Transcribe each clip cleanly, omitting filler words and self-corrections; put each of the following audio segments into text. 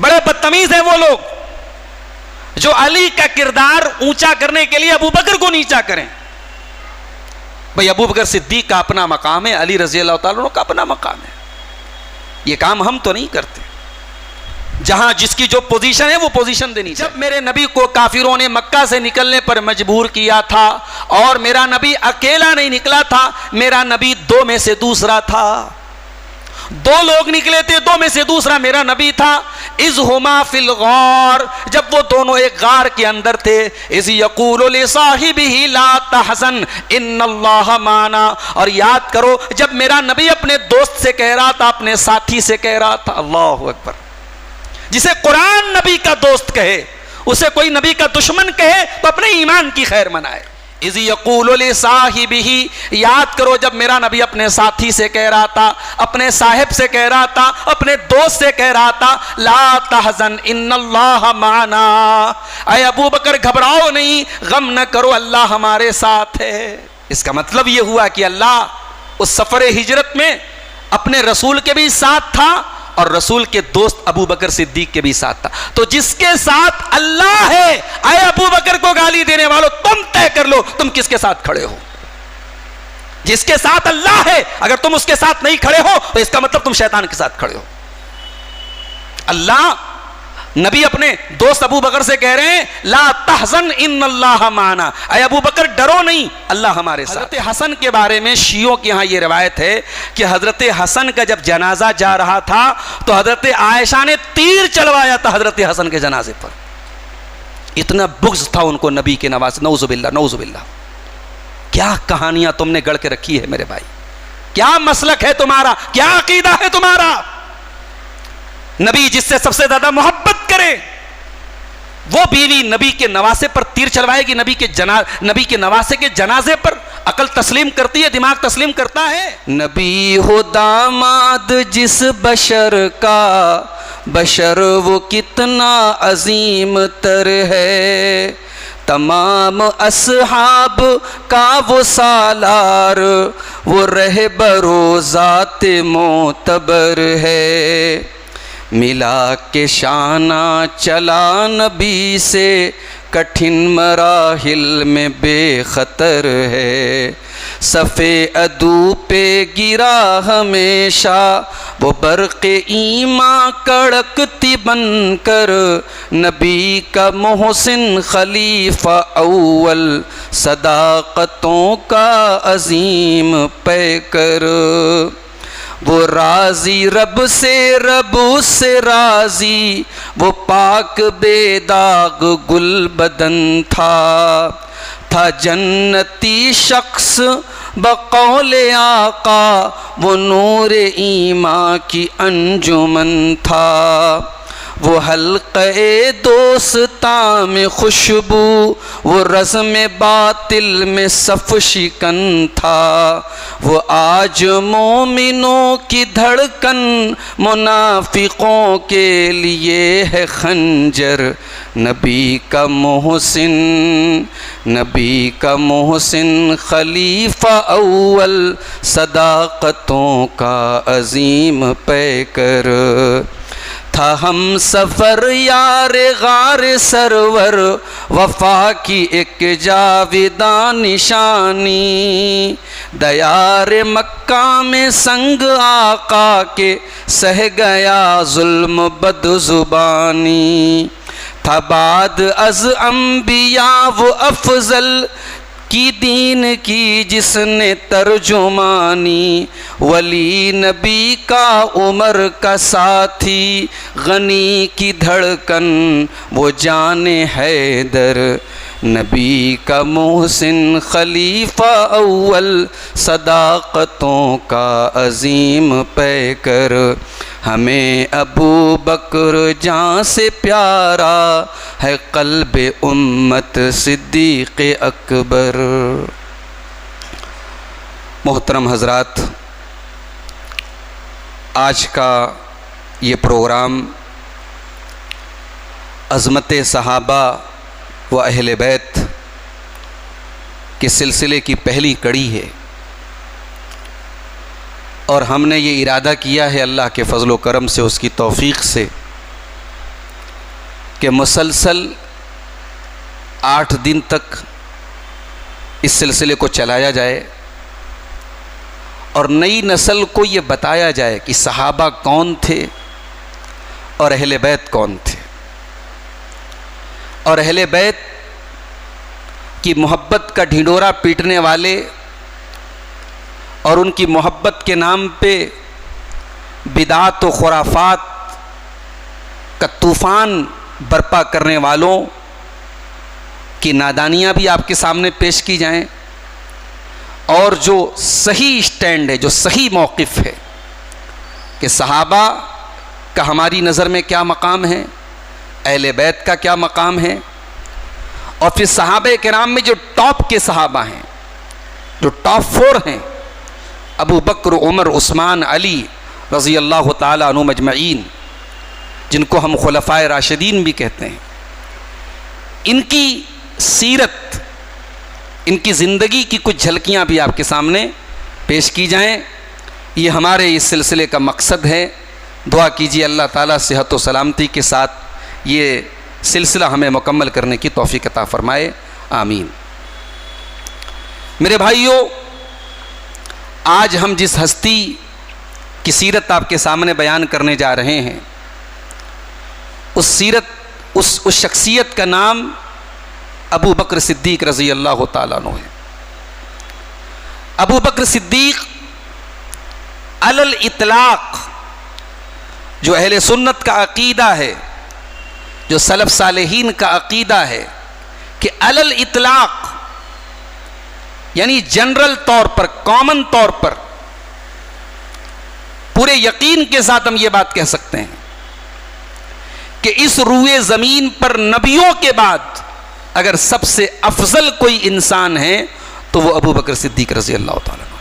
बड़े बदतमीज हैं वो लोग जो अली का किरदार ऊंचा करने के लिए अबू बकर को नीचा करें। भाई अबू बकर सिद्दीक का अपना मकाम है, अली रजी अल्लाह तआला अन्हु का अपना मकाम है। ये काम हम तो नहीं करते। जहां जिसकी जो पोजीशन है वो पोजीशन देनी चाहिए। जब मेरे नबी को काफिरों ने मक्का से निकलने पर मजबूर किया था और मेरा नबी अकेला नहीं निकला था, मेरा नबी दो में से दूसरा था। दो लोग निकले थे, दो में से दूसरा मेरा नबी था। इज़ हुमा फिल गार, जब वो दोनों एक गार के अंदर थे। इज़ यक़ूलु लिसाहिबिही ला तहज़न इन्नल्लाह माना, और याद करो जब मेरा नबी अपने दोस्त से कह रहा था, अपने साथी से कह रहा था। अल्लाहु अकबर। जिसे कुरान नबी का दोस्त कहे, उसे कोई नबी का दुश्मन कहे तो अपने ईमान की खैर मनाए। इज़ यक़ूलु लिसाहिबिही, याद करो जब मेरा नबी अपने साथी से कह रहा था, अपने साहिब से कह रहा था, अपने दोस्त से कह रहा था, ला तहज़न इन्नल्लाह माना, ऐ अबू बकर घबराओ नहीं, गम न करो, अल्लाह हमारे साथ है। इसका मतलब यह हुआ कि अल्लाह उस सफर हिजरत में अपने रसूल के भी साथ था और रसूल के दोस्त अबू बकर सिद्दीक के भी साथ था। तो जिसके साथ अल्लाह है, आए अबू बकर को गाली देने वालों, तुम तय कर लो तुम किसके साथ खड़े हो। जिसके साथ अल्लाह है, अगर तुम उसके साथ नहीं खड़े हो तो इसका मतलब तुम शैतान के साथ खड़े हो। अल्लाह नबी अपने दोस्त अबू बकर से कह रहे हैं, ला तहज़न इन्नल्लाह माना, ऐ अबू बकर डरो नहीं, अल्लाह हमारे साथ। हज़रत हसन के बारे में शियों के यहाँ ये रिवायत है कि हज़रत हसन का जब जनाजा जा रहा था तो हज़रत आयशा ने तीर चलवाया था हज़रत हसन के जनाजे पर। इतना बुग़्ज़ था उनको नबी के नवासे। नऊज़ुबिल्लाह नऊज़ुबिल्लाह। क्या कहानियां तुमने गढ़ के रखी है मेरे भाई, क्या मसलक है तुम्हारा, क्या अकीदा है तुम्हारा। नबी जिससे सबसे ज्यादा मोहब्बत करे वो बीवी नबी के नवासे पर तीर चलवाएगी, नबी के नवासे के जनाजे पर। अकल तस्लीम करती है, दिमाग तस्लीम करता है। नबी हो दामाद जिस बशर का, बशर वो कितना अजीम तर है। तमाम असहाब का वो सालार, वो रहबरो ज़ाते मोतबर है। मिला के शाना चला नबी से, कठिन मराहिल में बेखतर है। सफ़े अदू पे गिरा हमेशा, वो बरक़े ईमा कड़कती बनकर। नबी का मोहसिन खलीफा अव्वल, सदाक़तों का अजीम पैकर। वो राजी रब से राजी, वो पाक बेदाग गुल बदन था जन्नती शख्स बकौले आका, वो नूर ईमा की अंजुमन था। वो हल्क़े दोस्ता में खुशबू, वो रज़्म बातिल में सफ़ शिकन था। वो आज मोमिनों की धड़कन, मुनाफिकों के लिए है खंजर। नबी का मोहसिन, नबी का मोहसिन खलीफा अव्वल, सदाक़तों का अजीम पैकर था। हम सफ़र यार गार सरवर, वफ़ा की एक जाविदा निशानी। दयार मक्का में संग आका के, सह गया जुल्म बदजुबानी। था बाद अज़ अम्बिया वो अफ़ज़ल की दीन की जिसने तर्जुमानी। वली नबी का उमर का साथी, गनी की धड़कन वो जाने हैदर। नबी का मोहसिन खलीफा अव्वल, सदाक़तों का अजीम पैकर। हमें अबू बकर जान से प्यारा है, क़ल्बे उम्मत सिद्दीक़ अकबर। मोहतरम हज़रात, आज का ये प्रोग्राम अज़मत सहाबा व अहले बैत के सिलसिले की पहली कड़ी है और हमने ये इरादा किया है अल्लाह के फ़ज़ल व करम से, उसकी तौफ़ीक़ से, कि मुसलसल 8 दिन तक इस सिलसिले को चलाया जाए और नई नस्ल को ये बताया जाए कि सहाबा कौन थे और अहले बैत कौन थे, और अहले बैत की मोहब्बत का ढिंढोरा पीटने वाले और उनकी मोहब्बत के नाम पे बिदात व खुराफात का तूफ़ान बर्पा करने वालों की नादानियाँ भी आपके सामने पेश की जाएं, और जो सही स्टैंड है, जो सही मौक़िफ़ है कि सहाबा का हमारी नज़र में क्या मकाम है, अहले बैत का क्या मकाम है, और फिर सहाबे किराम में जो टॉप के सहाबा हैं, जो टॉप 4 हैं, अबू बकर, उमर, उस्मान, अली रज़ी अल्लाह ताला अन्हुम अजमईन, जिनको हम खुलफ़ाए राशिदीन भी कहते हैं, इनकी सीरत, इनकी ज़िंदगी की कुछ झलकियाँ भी आपके सामने पेश की जाएं। ये हमारे इस सिलसिले का मकसद है। दुआ कीजिए अल्लाह ताला सेहत व सलामती के साथ ये सिलसिला हमें मुकम्मल करने की तौफ़ीक़ अता फ़रमाए, आमीन। मेरे भाइयों, आज हम जिस हस्ती की सीरत आपके सामने बयान करने जा रहे हैं, उस सीरत, उस शख्सियत का नाम अबू बकर सिद्दीक़ रज़ी अल्लाह ताला अन्हु है। अबू बकर सिद्दीक़ अलल इतलाक़, जो अहले सुन्नत का अक़ीदा है, जो सलफ़ सालेहीन का अक़ीदा है कि अलल इतलाक़ यानी जनरल तौर पर, कॉमन तौर पर, पूरे यकीन के साथ हम ये बात कह सकते हैं कि इस रूए ज़मीन पर नबियों के बाद अगर सबसे अफजल कोई इंसान है तो वो अबू बकर सिद्दीक़ रज़ी अल्लाह ताला अन्हु।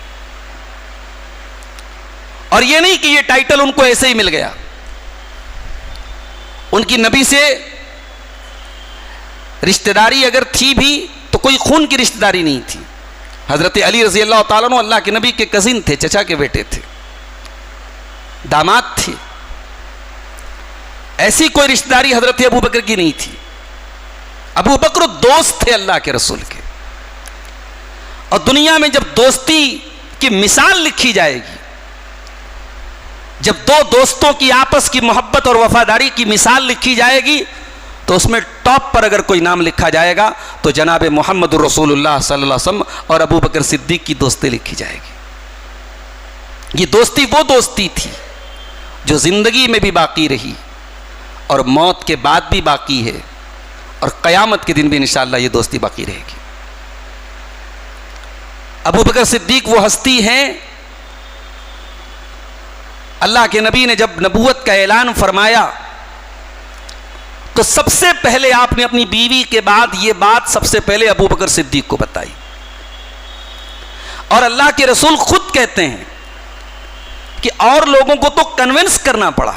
और ये नहीं कि ये टाइटल उनको ऐसे ही मिल गया, उनकी नबी से रिश्तेदारी अगर थी भी तो कोई खून की रिश्तेदारी नहीं थी। हज़रत अली रज़ी अल्लाह ताला अन्हु अल्लाह के नबी के कज़िन थे, चचा के बेटे थे, दामाद थे। ऐसी कोई रिश्तेदारी हज़रत अबू बकर की नहीं थी। अबू बकर दोस्त थे अल्लाह के रसूल के। और दुनिया में जब दोस्ती की मिसाल लिखी जाएगी, जब दो दोस्तों की आपस की मोहब्बत और वफादारी की मिसाल लिखी जाएगी, तो उसमें टॉप पर अगर कोई नाम लिखा जाएगा तो जनाब मोहम्मद रसूलुल्लाह सल्लल्लाहु अलैहि वसल्लम और अबू बकर सिद्दीक़ की दोस्ती लिखी जाएगी। ये दोस्ती वो दोस्ती थी जो ज़िंदगी में भी बाकी रही और मौत के बाद भी बाकी है, और क़यामत के दिन भी इंशाअल्लाह ये दोस्ती बाकी रहेगी। अबू बकर सिद्दीक़ वो हस्ती हैं, अल्लाह के नबी ने जब नबूवत का ऐलान फरमाया तो सबसे पहले आपने अपनी बीवी के बाद ये बात सबसे पहले अबू बकर सिद्दीक़ को बताई। और अल्लाह के रसूल खुद कहते हैं कि और लोगों को तो कन्विंस करना पड़ा,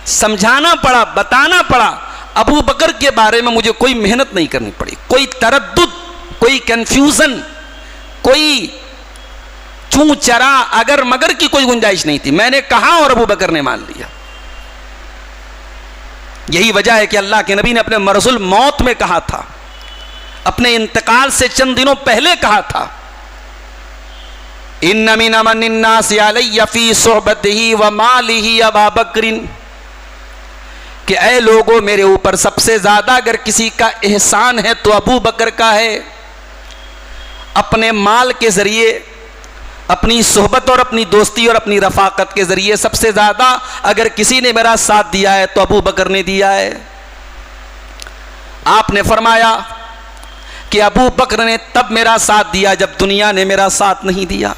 समझाना पड़ा, बताना पड़ा, अबू बकर के बारे में मुझे कोई मेहनत नहीं करनी पड़ी, कोई तरद्दुद, कोई कंफ्यूजन, कोई चूं चरा अगर मगर की कोई गुंजाइश नहीं थी। मैंने कहा और अबू बकर ने मान लिया। यही वजह है कि अल्लाह के नबी ने अपने मरज़ुल मौत में कहा था, अपने इंतकाल से चंद दिनों पहले कहा था, इन्ना मिन अमन्निन्नास अलैया फी सुहबतिही व मालिही अबा बकरिन, कि ऐ लोगों, मेरे ऊपर सबसे ज्यादा अगर किसी का एहसान है तो अबू बकर का है। अपने माल के जरिए, अपनी सोहबत और अपनी दोस्ती और अपनी रफाकत के जरिए सबसे ज्यादा अगर किसी ने मेरा साथ दिया है तो अबू बकर ने दिया है। आपने फरमाया कि अबू बकर ने तब मेरा साथ दिया जब दुनिया ने मेरा साथ नहीं दिया।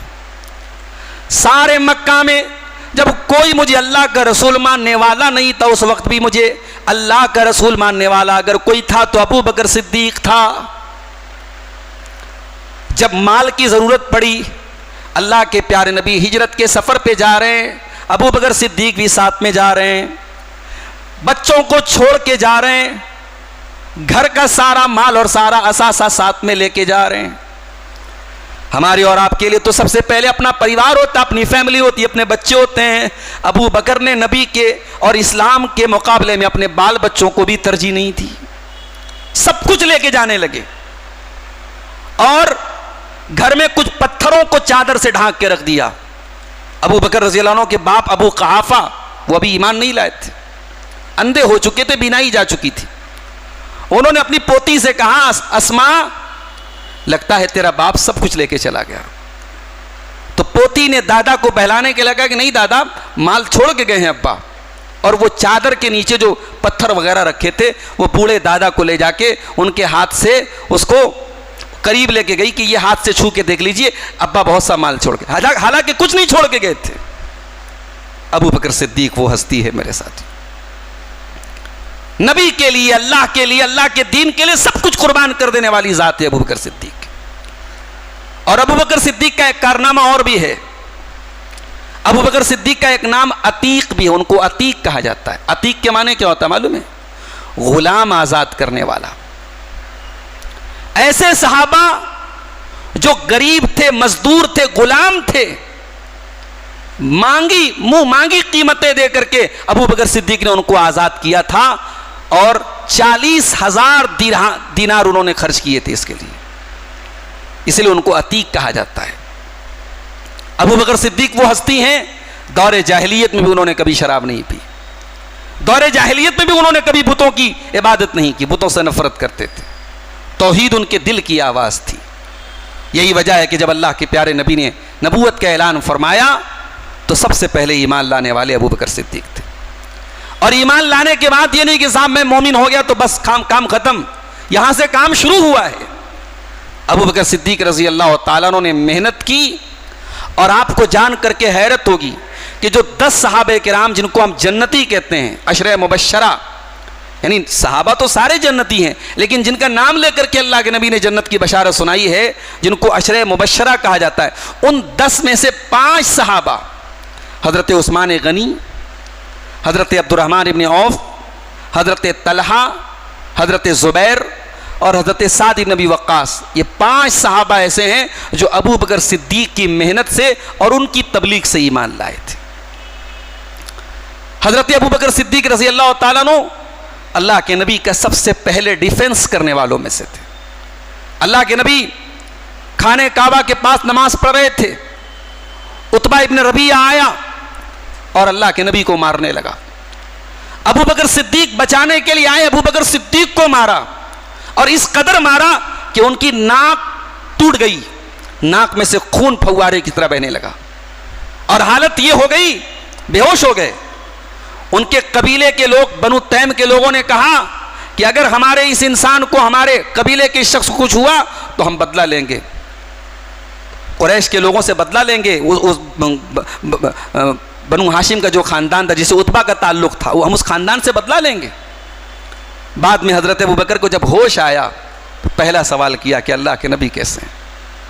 सारे मक्का में जब कोई मुझे अल्लाह का रसूल मानने वाला नहीं था, उस वक्त भी मुझे अल्लाह का रसूल मानने वाला अगर कोई था तो अबू बकर सिद्दीक़ था। जब माल की ज़रूरत पड़ी, अल्लाह के प्यारे नबी हिजरत के सफ़र पे जा रहे हैं, अबू बकर सिद्दीक़ भी साथ में जा रहे हैं, बच्चों को छोड़ के जा रहे हैं, घर का सारा माल और सारा असासा साथ में लेके जा रहे हैं। हमारे और आपके लिए तो सबसे पहले अपना परिवार होता, अपनी फैमिली होती, अपने बच्चे होते हैं। अबू बकर ने नबी के और इस्लाम के मुकाबले में अपने बाल बच्चों को भी तरजीह नहीं दी, सब कुछ लेके जाने लगे और घर में कुछ पत्थरों को चादर से ढांक के रख दिया। अबू बकर रज़ी अल्लाह अन्हु के बाप अबू कहाफा वो अभी ईमान नहीं लाए थे, अंधे हो चुके थे, बीनाई जा चुकी थी। उन्होंने अपनी पोती से कहा, अस्मा लगता है तेरा बाप सब कुछ लेके चला गया। तो पोती ने दादा को बहलाने के लगा कि नहीं दादा, माल छोड़ के गए हैं अब्बा। और वो चादर के नीचे जो पत्थर वगैरह रखे थे वो बूढ़े दादा को ले जाके उनके हाथ से उसको करीब लेके गई कि ये हाथ से छू के देख लीजिए, अब्बा बहुत सा माल छोड़ के, हालांकि कुछ नहीं छोड़ के गए थे। अबू बकर सिद्दीक वो हस्ती है मेरे साथ, नबी के लिए, अल्लाह के लिए, अल्लाह के दीन के लिए सब कुछ कुर्बान कर देने वाली जात है अबू बकर सिद्दीक। और अबू बकर सिद्दीक का एक कारनामा और भी है। अबू बकर सिद्दीक का एक नाम अतीक भी है, उनको अतीक कहा जाता है। अतीक के माने क्या होता है मालूम है? गुलाम आजाद करने वाला। ऐसे सहाबा जो गरीब थे, मजदूर थे, गुलाम थे, मुंह मांगी कीमतें दे करके अबू बकर सिद्दीक ने उनको आजाद किया था और 40,000 दिनार उन्होंने खर्च किए थे इसके लिए, इसलिए उनको अतीक कहा जाता है। अबू बकर सिद्दीक वो हस्ती हैं, दौरे जाहिलियत में भी उन्होंने कभी शराब नहीं पी, दौरे जाहिलियत में भी उन्होंने कभी बुतों की इबादत नहीं की, बुतों से नफरत करते थे। तौहीद उनके दिल की आवाज थी। यही वजह है कि जब अल्लाह के प्यारे नबी ने नबूवत का ऐलान फरमाया तो सबसे पहले ईमान लाने वाले अबू बकर सिद्दीक थे। और ईमान लाने के बाद ये नहीं कि साहब मैं मोमिन हो गया तो बस काम खत्म, यहां से काम शुरू हुआ है। अबू बकर सिद्दीक रजी अल्लाह तआला अन्हु ने मेहनत की और आपको जान करके हैरत होगी कि जो 10 सहाबे किराम जिनको हम जन्नती कहते हैं, अशरे मुबश्शरा, यानी सहाबा तो सारे जन्नती हैं, लेकिन जिनका नाम लेकर के अल्लाह के नबी ने जन्नत की बशारत सुनाई है, जिनको अशरे मुबश्शरा कहा जाता है, उन 10 में से 5 सहाबा हज़रत उस्मान गनी, हज़रत अब्दुर्रहमान इब्न औफ, हज़रत तलहा, हज़रत ज़ुबैर और हज़रत साद इब्न अबी वक्कास, ये 5 सहाबा ऐसे हैं जो अबू बकर सिद्दीक की मेहनत से और उनकी तबलीग से ईमान लाए थे। हज़रत अबू बकर सिद्दीक रज़ी अल्लाह तआला अन्हु अल्लाह के नबी का सबसे पहले डिफेंस करने वालों में से थे। अल्लाह के नबी खाने काबा के पास नमाज पढ़ रहे थे, उतबा इब्न रबीआ आया और अल्लाह के नबी को मारने लगा। अबू बकर सिद्दीक बचाने के लिए आए, अबू बकर सिद्दीक को मारा और इस कदर मारा कि उनकी नाक टूट गई, नाक में से खून फव्वारे की तरह बहने लगा और हालत ये हो गई, बेहोश हो गए। उनके कबीले के लोग, बनु तैम के लोगों ने कहा कि अगर हमारे इस इंसान को, हमारे कबीले के शख्स को कुछ हुआ तो हम बदला लेंगे, कुरैश के लोगों से बदला लेंगे। उस बनु हाशिम का जो खानदान था, जिसे उतबा का ताल्लुक था, वो हम उस खानदान से बदला लेंगे। बाद में हज़रत अबू बकर को जब होश आया तो पहला सवाल किया कि अल्लाह के नबी कैसे हैं?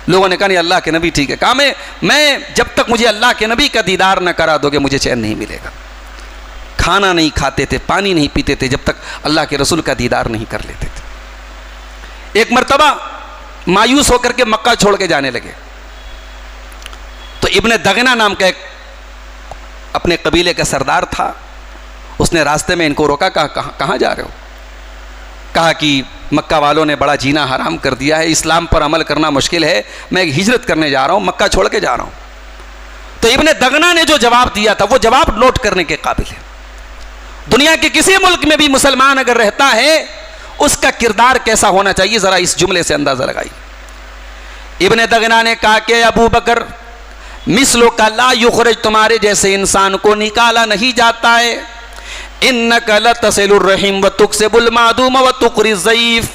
लोगों ने कहा नहीं, अल्लाह के नबी ठीक है। कहा मैं जब तक मुझे अल्लाह के नबी का दीदार न करा दोगे मुझे चैन नहीं मिलेगा। खाना नहीं खाते थे, पानी नहीं पीते थे जब तक अल्लाह के रसूल का दीदार नहीं कर लेते थे। एक मर्तबा मायूस होकर के मक्का छोड़ के जाने लगे तो इब्ने दगना नाम का एक अपने कबीले का सरदार था, उसने रास्ते में इनको रोका, कहाँ जा रहे हो? कहा कि मक्का वालों ने बड़ा जीना हराम कर दिया है, इस्लाम पर अमल करना मुश्किल है, मैं एक हिजरत करने जा रहा हूँ, मक्का छोड़ के जा रहा हूँ। तो इब्ने दगना ने जो जवाब दिया था वो जवाब नोट करने के काबिल है। दुनिया के किसी मुल्क में भी मुसलमान अगर रहता है उसका किरदार कैसा होना चाहिए, जरा इस जुमले से अंदाजा लगाइए। इब्ने दगना ने कहा कि अबू बकर, मिसलो का ला युखरज, तुम्हारे जैसे इंसान को निकाला नहीं जाता है। इन्नका लतसिलुर रहीम व तुक्सिबुल मादूम व तुकरी ज़ईफ,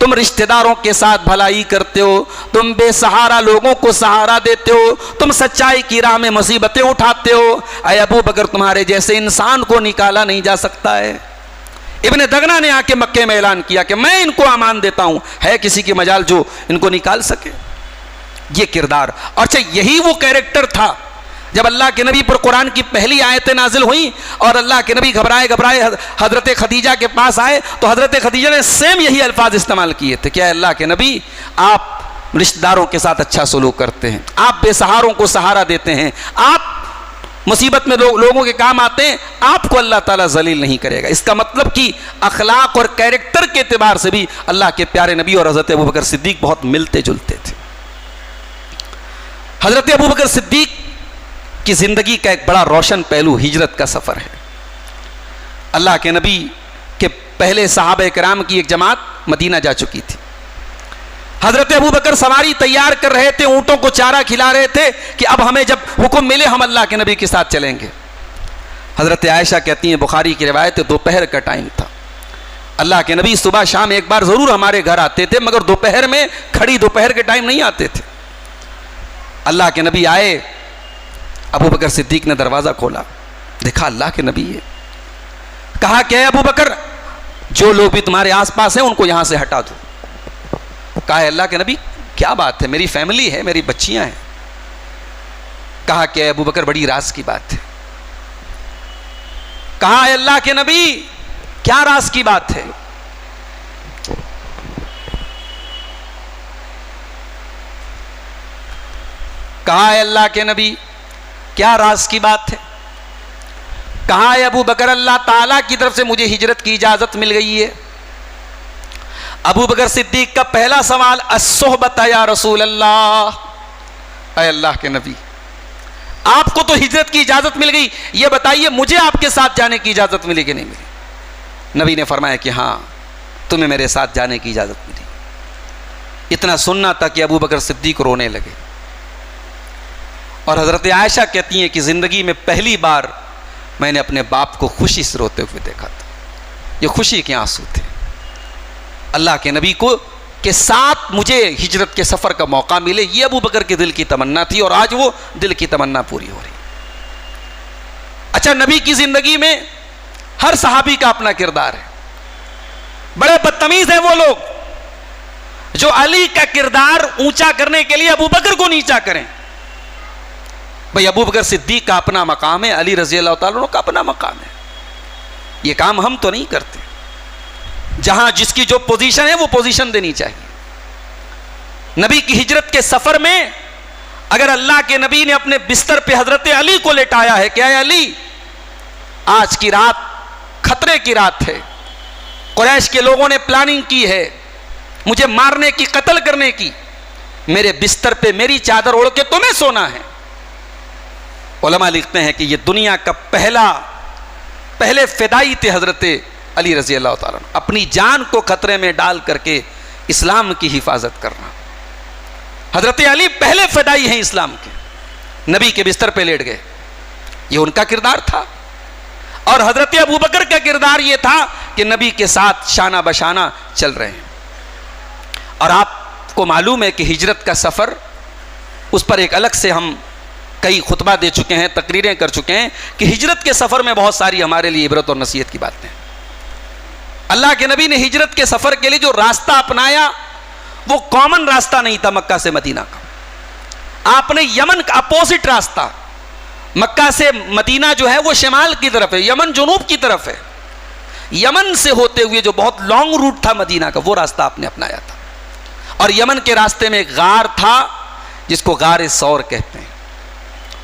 तुम रिश्तेदारों के साथ भलाई करते हो, तुम बेसहारा लोगों को सहारा देते हो, तुम सच्चाई की राह में मुसीबतें उठाते हो। अय अबू बकर, तुम्हारे जैसे इंसान को निकाला नहीं जा सकता है। इब्ने दगना ने आके मक्के में ऐलान किया कि मैं इनको अमान देता हूं, है किसी की मजाल जो इनको निकाल सके? ये किरदार, अच्छा यही वो कैरेक्टर था जब अल्लाह के नबी पर कुरान की पहली आयतें नाजिल हुई और अल्लाह के नबी घबराए हजरत खदीजा के पास आए तो हजरत खदीजा ने सेम यही अल्फाज इस्तेमाल किए थे कि अल्लाह के नबी, आप रिश्तेदारों के साथ अच्छा सलूक करते हैं, आप बेसहारों को सहारा देते हैं, आप मुसीबत में लोगों के काम आते हैं, आपको अल्लाह ताला जलील नहीं करेगा। इसका मतलब कि अखलाक और कैरेक्टर के एतबार से भी अल्लाह के प्यारे नबी और हज़रत अबू बकर सिद्दीक बहुत मिलते जुलते थे। हज़रत अबू बकर सिद्दीक की ज़िंदगी का एक बड़ा रोशन पहलू हिजरत का सफ़र है। अल्लाह के नबी के पहले सहाबा किराम की एक जमात मदीना जा चुकी थी। हज़रत अबू बकर सवारी तैयार कर रहे थे, ऊँटों को चारा खिला रहे थे कि अब हमें जब हुक्म मिले हम अल्लाह के नबी के साथ चलेंगे। हज़रत आयशा कहती हैं, बुखारी की रिवायत है, दोपहर का टाइम था। अल्लाह के नबी सुबह शाम एक बार ज़रूर हमारे घर आते थे, मगर दोपहर में खड़ी दोपहर के टाइम नहीं आते थे। अल्लाह के नबी आए, अबू बकर सिद्दीक ने दरवाज़ा खोला, देखा अल्लाह के नबी है। कहा क्या अबू बकर, जो लोग भी तुम्हारे आसपास हैं उनको यहां से हटा दो। कहा अल्लाह के नबी क्या बात है, मेरी फैमिली है, मेरी बच्चियां हैं। कहा कि अबू बकर बड़ी राज की बात है। कहा अल्लाह के नबी क्या राज की बात है। कहा अल्लाह के नबी क्या राज की बात है। कहा अबू बकर अल्लाह ताला की तरफ से मुझे हिजरत की इजाजत मिल गई है। अबू बकर सिद्दीक का पहला सवाल अस्सोहबत या रसूल अल्लाह, अल्लाह के नबी आपको तो हिजरत की इजाजत मिल गई, ये बताइए मुझे आपके साथ जाने की इजाजत मिली कि नहीं मिली। नबी ने फरमाया कि हाँ तुम्हें मेरे साथ जाने की इजाजत मिली। इतना सुनना था कि अबू बकर सिद्दीक रोने लगे। और हज़रत आयशा कहती हैं कि ज़िंदगी में पहली बार मैंने अपने बाप को खुशी से रोते हुए देखा था। ये खुशी के आंसू थे। अल्लाह के नबी को के साथ मुझे हिजरत के सफ़र का मौका मिले, ये अबू बकर के दिल की तमन्ना थी और आज वो दिल की तमन्ना पूरी हो रही। अच्छा, नबी की ज़िंदगी में हर सहाबी का अपना किरदार है। बड़े बदतमीज़ हैं वो लोग जो अली का किरदार ऊंचा करने के लिए अबू बकर को नीचा करें। भाई अबू बकर सिद्दीक का अपना मकाम है, अली रज़ी अल्लाह तआला अन्हु का अपना मकाम है। ये काम हम तो नहीं करते। जहां जिसकी जो पोजीशन है वो पोजीशन देनी चाहिए। नबी की हिजरत के सफर में अगर अल्लाह के नबी ने अपने बिस्तर पे हजरत अली को लेटाया है, क्या है अली आज की रात खतरे की रात है, कुरैश के लोगों ने प्लानिंग की है मुझे मारने की, कत्ल करने की, मेरे बिस्तर पे मेरी चादर ओढ़ के तुम्हें सोना है। उलमा लिखते हैं कि ये दुनिया का पहले फिदाई थे हजरत अली रज़ी अल्लाह ताला, अपनी जान को खतरे में डाल करके इस्लाम की हिफाजत करना। हजरत अली पहले फिदाई हैं इस्लाम के। नबी के बिस्तर पे लेट गए, ये उनका किरदार था। और हजरत अबू बकर का किरदार ये था कि नबी के साथ शाना बशाना चल रहे हैं। और आपको मालूम है कि हिजरत का सफ़र, उस पर एक अलग से हम कई खुतबा दे चुके हैं, तकरीरें कर चुके हैं कि हिजरत के सफ़र में बहुत सारी हमारे लिए इबरत और नसीहत की बातें हैं। अल्लाह के नबी ने हिजरत के सफ़र के लिए जो रास्ता अपनाया वो कॉमन रास्ता नहीं था मक्का से मदीना का। आपने यमन का अपोजिट रास्ता, मक्का से मदीना जो है वो शिमाल की तरफ है, यमन जुनूब की तरफ है। यमन से होते हुए जो बहुत लॉन्ग रूट था मदीना का, वो रास्ता आपने अपनाया था। और यमन के रास्ते में एक गार था जिसको गार सौर कहते हैं।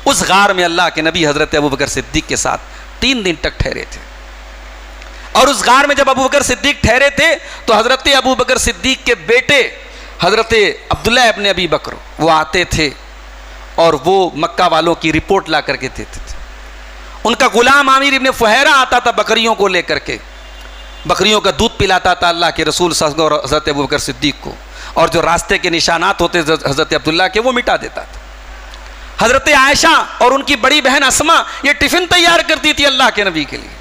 उस गार में अल्लाह के नबी हजरत अबू बकर सिद्दीक के साथ 3 दिन तक ठहरे थे। और उस गार में जब अबू बकर सिद्दीक ठहरे थे तो हजरत अबू बकर सिद्दीक के बेटे हजरत अब्दुल्लाह इब्न अबी बकर वो आते थे और वो मक्का वालों की रिपोर्ट ला करके देते थे। उनका गुलाम आमिर इब्न फुहैरा आता था बकरियों को लेकर के, बकरियों का दूध पिलाता था अल्लाह के रसूल सल्लल्लाहु अलैहि वसल्लम और हजरत अबू बकर सिद्दीक को, और जो रास्ते के निशानात होते हजरत अब्दुल्लाह के वो मिटा देता था। हजरत आयशा और उनकी बड़ी बहन अस्मा ये टिफ़िन तैयार करती थी अल्लाह के नबी के लिए।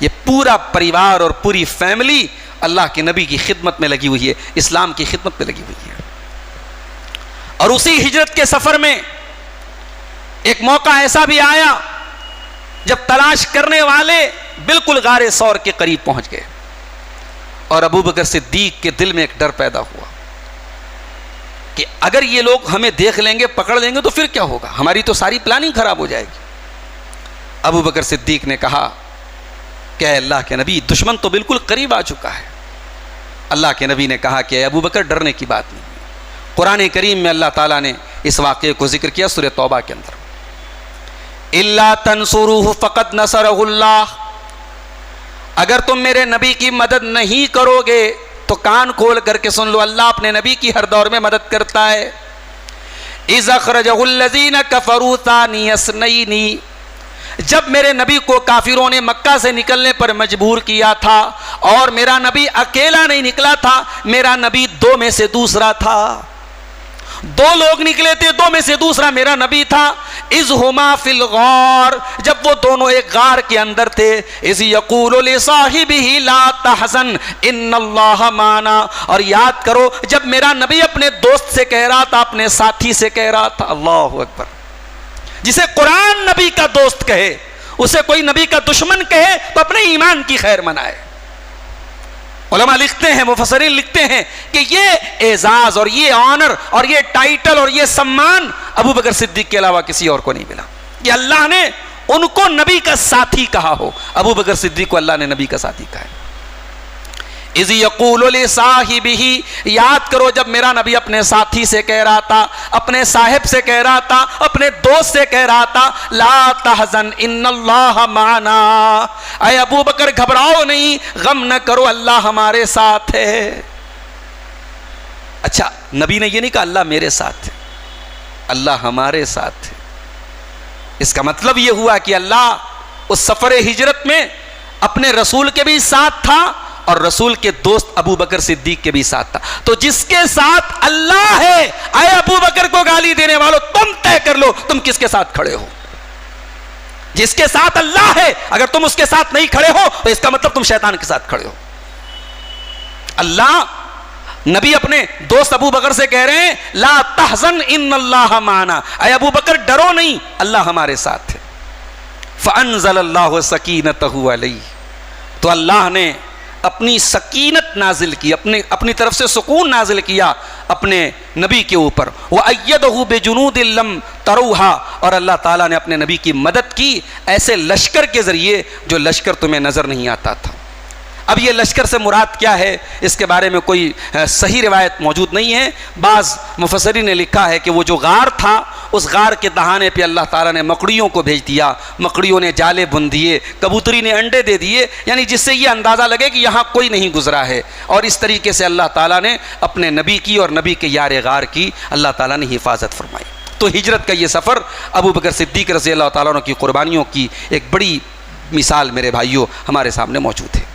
ये पूरा परिवार और पूरी फैमिली अल्लाह के नबी की खिदमत में लगी हुई है, इस्लाम की खिदमत में लगी हुई है। और उसी हिजरत के सफ़र में एक मौका ऐसा भी आया जब तलाश करने वाले बिल्कुल गारे सौर के करीब पहुंच गए और अबू बकर सिद्दीक के दिल में एक डर पैदा हुआ कि अगर ये लोग हमें देख लेंगे, पकड़ लेंगे तो फिर क्या होगा, हमारी तो सारी प्लानिंग खराब हो जाएगी। अबू बकर सिद्दीक ने कहा कि अल्लाह के नबी दुश्मन तो बिल्कुल करीब आ चुका है। अल्लाह के नबी ने कहा कि अबू बकर डरने की बात नहीं, कुरान करीम में अल्लाह ताला ने इस वाक़े को जिक्र किया सूरह तौबा के अंदर, इल्ला तंसुरूहु फ़क़द नसरहुल्लाह, अगर तुम मेरे नबी की मदद नहीं करोगे तो कान खोल करके सुन लो, अल्लाह अपने नबी की हर दौर में मदद करता है। इज़ अख़रजहुल्लज़ीना कफ़रू सानी अस्नैनी, जब मेरे नबी को काफिरों ने मक्का से निकलने पर मजबूर किया था और मेरा नबी अकेला नहीं निकला था, मेरा नबी दो में से दूसरा था। दो लोग निकले थे, दो में से दूसरा मेरा नबी था। इज़ हुमा फिल गार, जब वो दोनों एक गार के अंदर थे। इज़ यक़ूलु लिसाहिबिही ला तहज़न इन्नल्लाह माना, और याद करो जब मेरा नबी अपने दोस्त से कह रहा था, अपने साथी से कह रहा था। अल्लाहु अकबर। जिसे कुरान नबी का दोस्त कहे, उसे कोई नबी का दुश्मन कहे तो अपने ईमान की खैर मनाए। उलमा लिखते हैं, मुफस्सिरीन लिखते हैं कि ये एजाज और ये ऑनर और ये टाइटल और ये सम्मान अबू बकर सिद्दीक के अलावा किसी और को नहीं मिला कि अल्लाह ने उनको नबी का साथी कहा हो। अबू बकर सिद्दीक को अल्लाह ने नबी का साथी कहा है। इज़ यक़ूलु लिसाहिबिही, याद करो जब मेरा नबी अपने साथी से कह रहा था, अपने साहिब से कह रहा था, अपने दोस्त से कह रहा था, ला तहज़न इन्नल्लाह माना, अय अबू बकर घबराओ नहीं, गम न करो, अल्लाह हमारे साथ है। अच्छा, नबी ने ये नहीं कहा अल्लाह मेरे साथ है, अल्लाह हमारे साथ है। इसका मतलब यह हुआ कि अल्लाह उस सफर हिजरत में अपने रसूल के भी साथ था और रसूल के दोस्त अबू बकर सिद्दीक के भी साथ था। तो जिसके साथ अल्लाह है, आए अबू बकर को गाली देने वालों, तुम तय कर लो तुम किसके साथ खड़े हो। जिसके साथ अल्लाह है, अगर तुम उसके साथ नहीं खड़े हो तो इसका मतलब तुम शैतान के साथ खड़े हो। अल्लाह, नबी अपने दोस्त अबू बकर से कह रहे हैं, ला तहज़न इन्नल्लाह माना, आए अबू बकर डरो नहीं, अल्लाह हमारे साथ है। फ़अंज़लल्लाहु सकीनतहु अलैहि, तो अल्लाह ने अपनी सकीनत नाजिल की, अपनी तरफ से सुकून नाजिल किया अपने नबी के ऊपर। वह अय्यदहु बिजुनूदिन लम तरूहा, और अल्लाह ताला ने अपने नबी की मदद की ऐसे लश्कर के ज़रिए जो लश्कर तुम्हें नज़र नहीं आता था। अब ये लश्कर से मुराद क्या है, इसके बारे में कोई सही रिवायत मौजूद नहीं है। बाज़ मुफस्सिरीन ने लिखा है कि वो जो गार था, उस गार के दहाने पे अल्लाह ताला ने मकड़ियों को भेज दिया, मकड़ियों ने जाले बुन दिए, कबूतरी ने अंडे दे दिए, यानी जिससे ये अंदाज़ा लगे कि यहाँ कोई नहीं गुजरा है। और इस तरीके से अल्लाह ताला ने अपने नबी की और नबी के यार गार की अल्लाह ताला ने हिफाजत फरमाई। तो हिजरत का ये सफ़र अबू बकर सिद्दीक रज़ी अल्लाह ताला अन्हु की क़ुरबानियों की एक बड़ी मिसाल मेरे भाइयों हमारे सामने मौजूद है।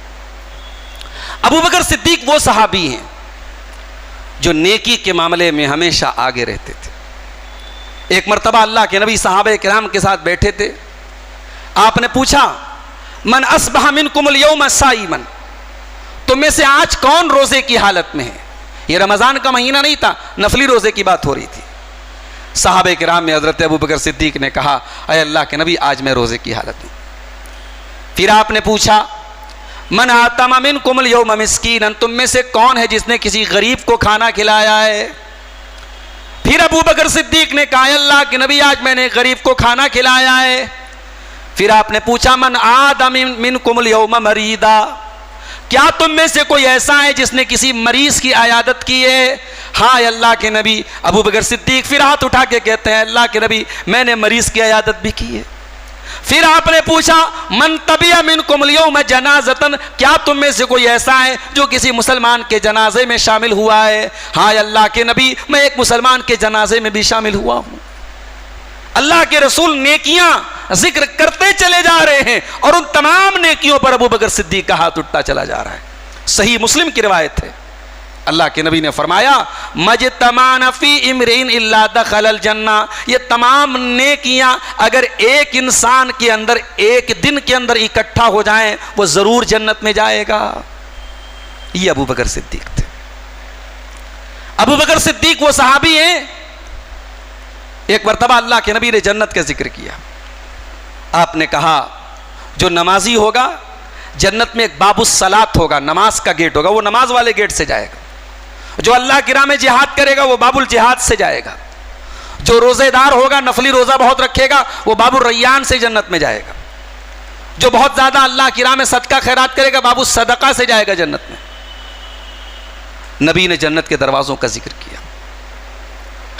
अबू बकर सिद्दीक वो सहाबी हैं जो नेकी के मामले में हमेशा आगे रहते थे। एक मरतबा अल्लाह के नबी सहाबे किराम के साथ बैठे थे। आपने पूछा, मन अस्बह मिनकुमुल यौम साइमन, तुम में से आज कौन रोजे की हालत में है। ये रमज़ान का महीना नहीं था, नफली रोजे की बात हो रही थी। सहाबे किराम में हज़रत अबू बकर सिद्दीक ने कहा, अय अल्लाह के नबी आज मैं रोजे की हालत में। फिर आपने पूछा, मन आतमा मिनकुमुल यौम मिस्कीनन, तुम में से कौन है जिसने किसी गरीब को खाना खिलाया है। फिर अबू बकर सिद्दीक ने कहा, अल्लाह के नबी आज मैंने गरीब को खाना खिलाया है। फिर आपने पूछा, मन आदा मिनकुमुल यौम मरीदा, क्या तुम में से कोई ऐसा है जिसने किसी मरीज की आयादत की है। हाँ अल्लाह के नबी। अबू बकर सिद्दीक फिर हाथ उठा के कहते हैं, अल्लाह के नबी मैंने मरीज की आयादत भी की है। फिर आपने पूछा, मन तबिया मिनकुमुल यौम जनाज़तन, क्या तुम में से कोई ऐसा है जो किसी मुसलमान के जनाजे में शामिल हुआ है। हाँ अल्लाह के नबी मैं एक मुसलमान के जनाजे में भी शामिल हुआ हूँ। अल्लाह के रसूल नेकियां जिक्र करते चले जा रहे हैं और उन तमाम नेकियों पर अबू बकर सिद्दीक का हाथ उठता चला जा रहा है। सही मुस्लिम की रिवायत है, अल्लाह के नबी ने फरमाया, मजतमान फी इमरिन इल्ला दखलल जन्ना, ये तमाम नेकियां अगर एक इंसान के अंदर एक दिन के अंदर इकट्ठा हो जाएं वो जरूर जन्नत में जाएगा। ये अबू बकर सिद्दीक थे। अबू बकर सिद्दीक वो सहाबी हैं। एक मरतबा अल्लाह के नबी ने जन्नत का जिक्र किया। आपने कहा, जो नमाजी होगा जन्नत में एक बाबुस सलात होगा, नमाज का गेट होगा, वो नमाज वाले गेट से जाएगा। जो अल्लाह की राह में जिहाद करेगा वो बाबुल जिहाद से जाएगा। जो रोजेदार होगा, नफली रोजा बहुत रखेगा, वो बाबुल रैयान से जन्नत में जाएगा। जो बहुत ज्यादा अल्लाह की राह में सदका खैरात करेगा, बाबू सदका से जाएगा जन्नत में। नबी ने जन्नत के दरवाजों का जिक्र किया।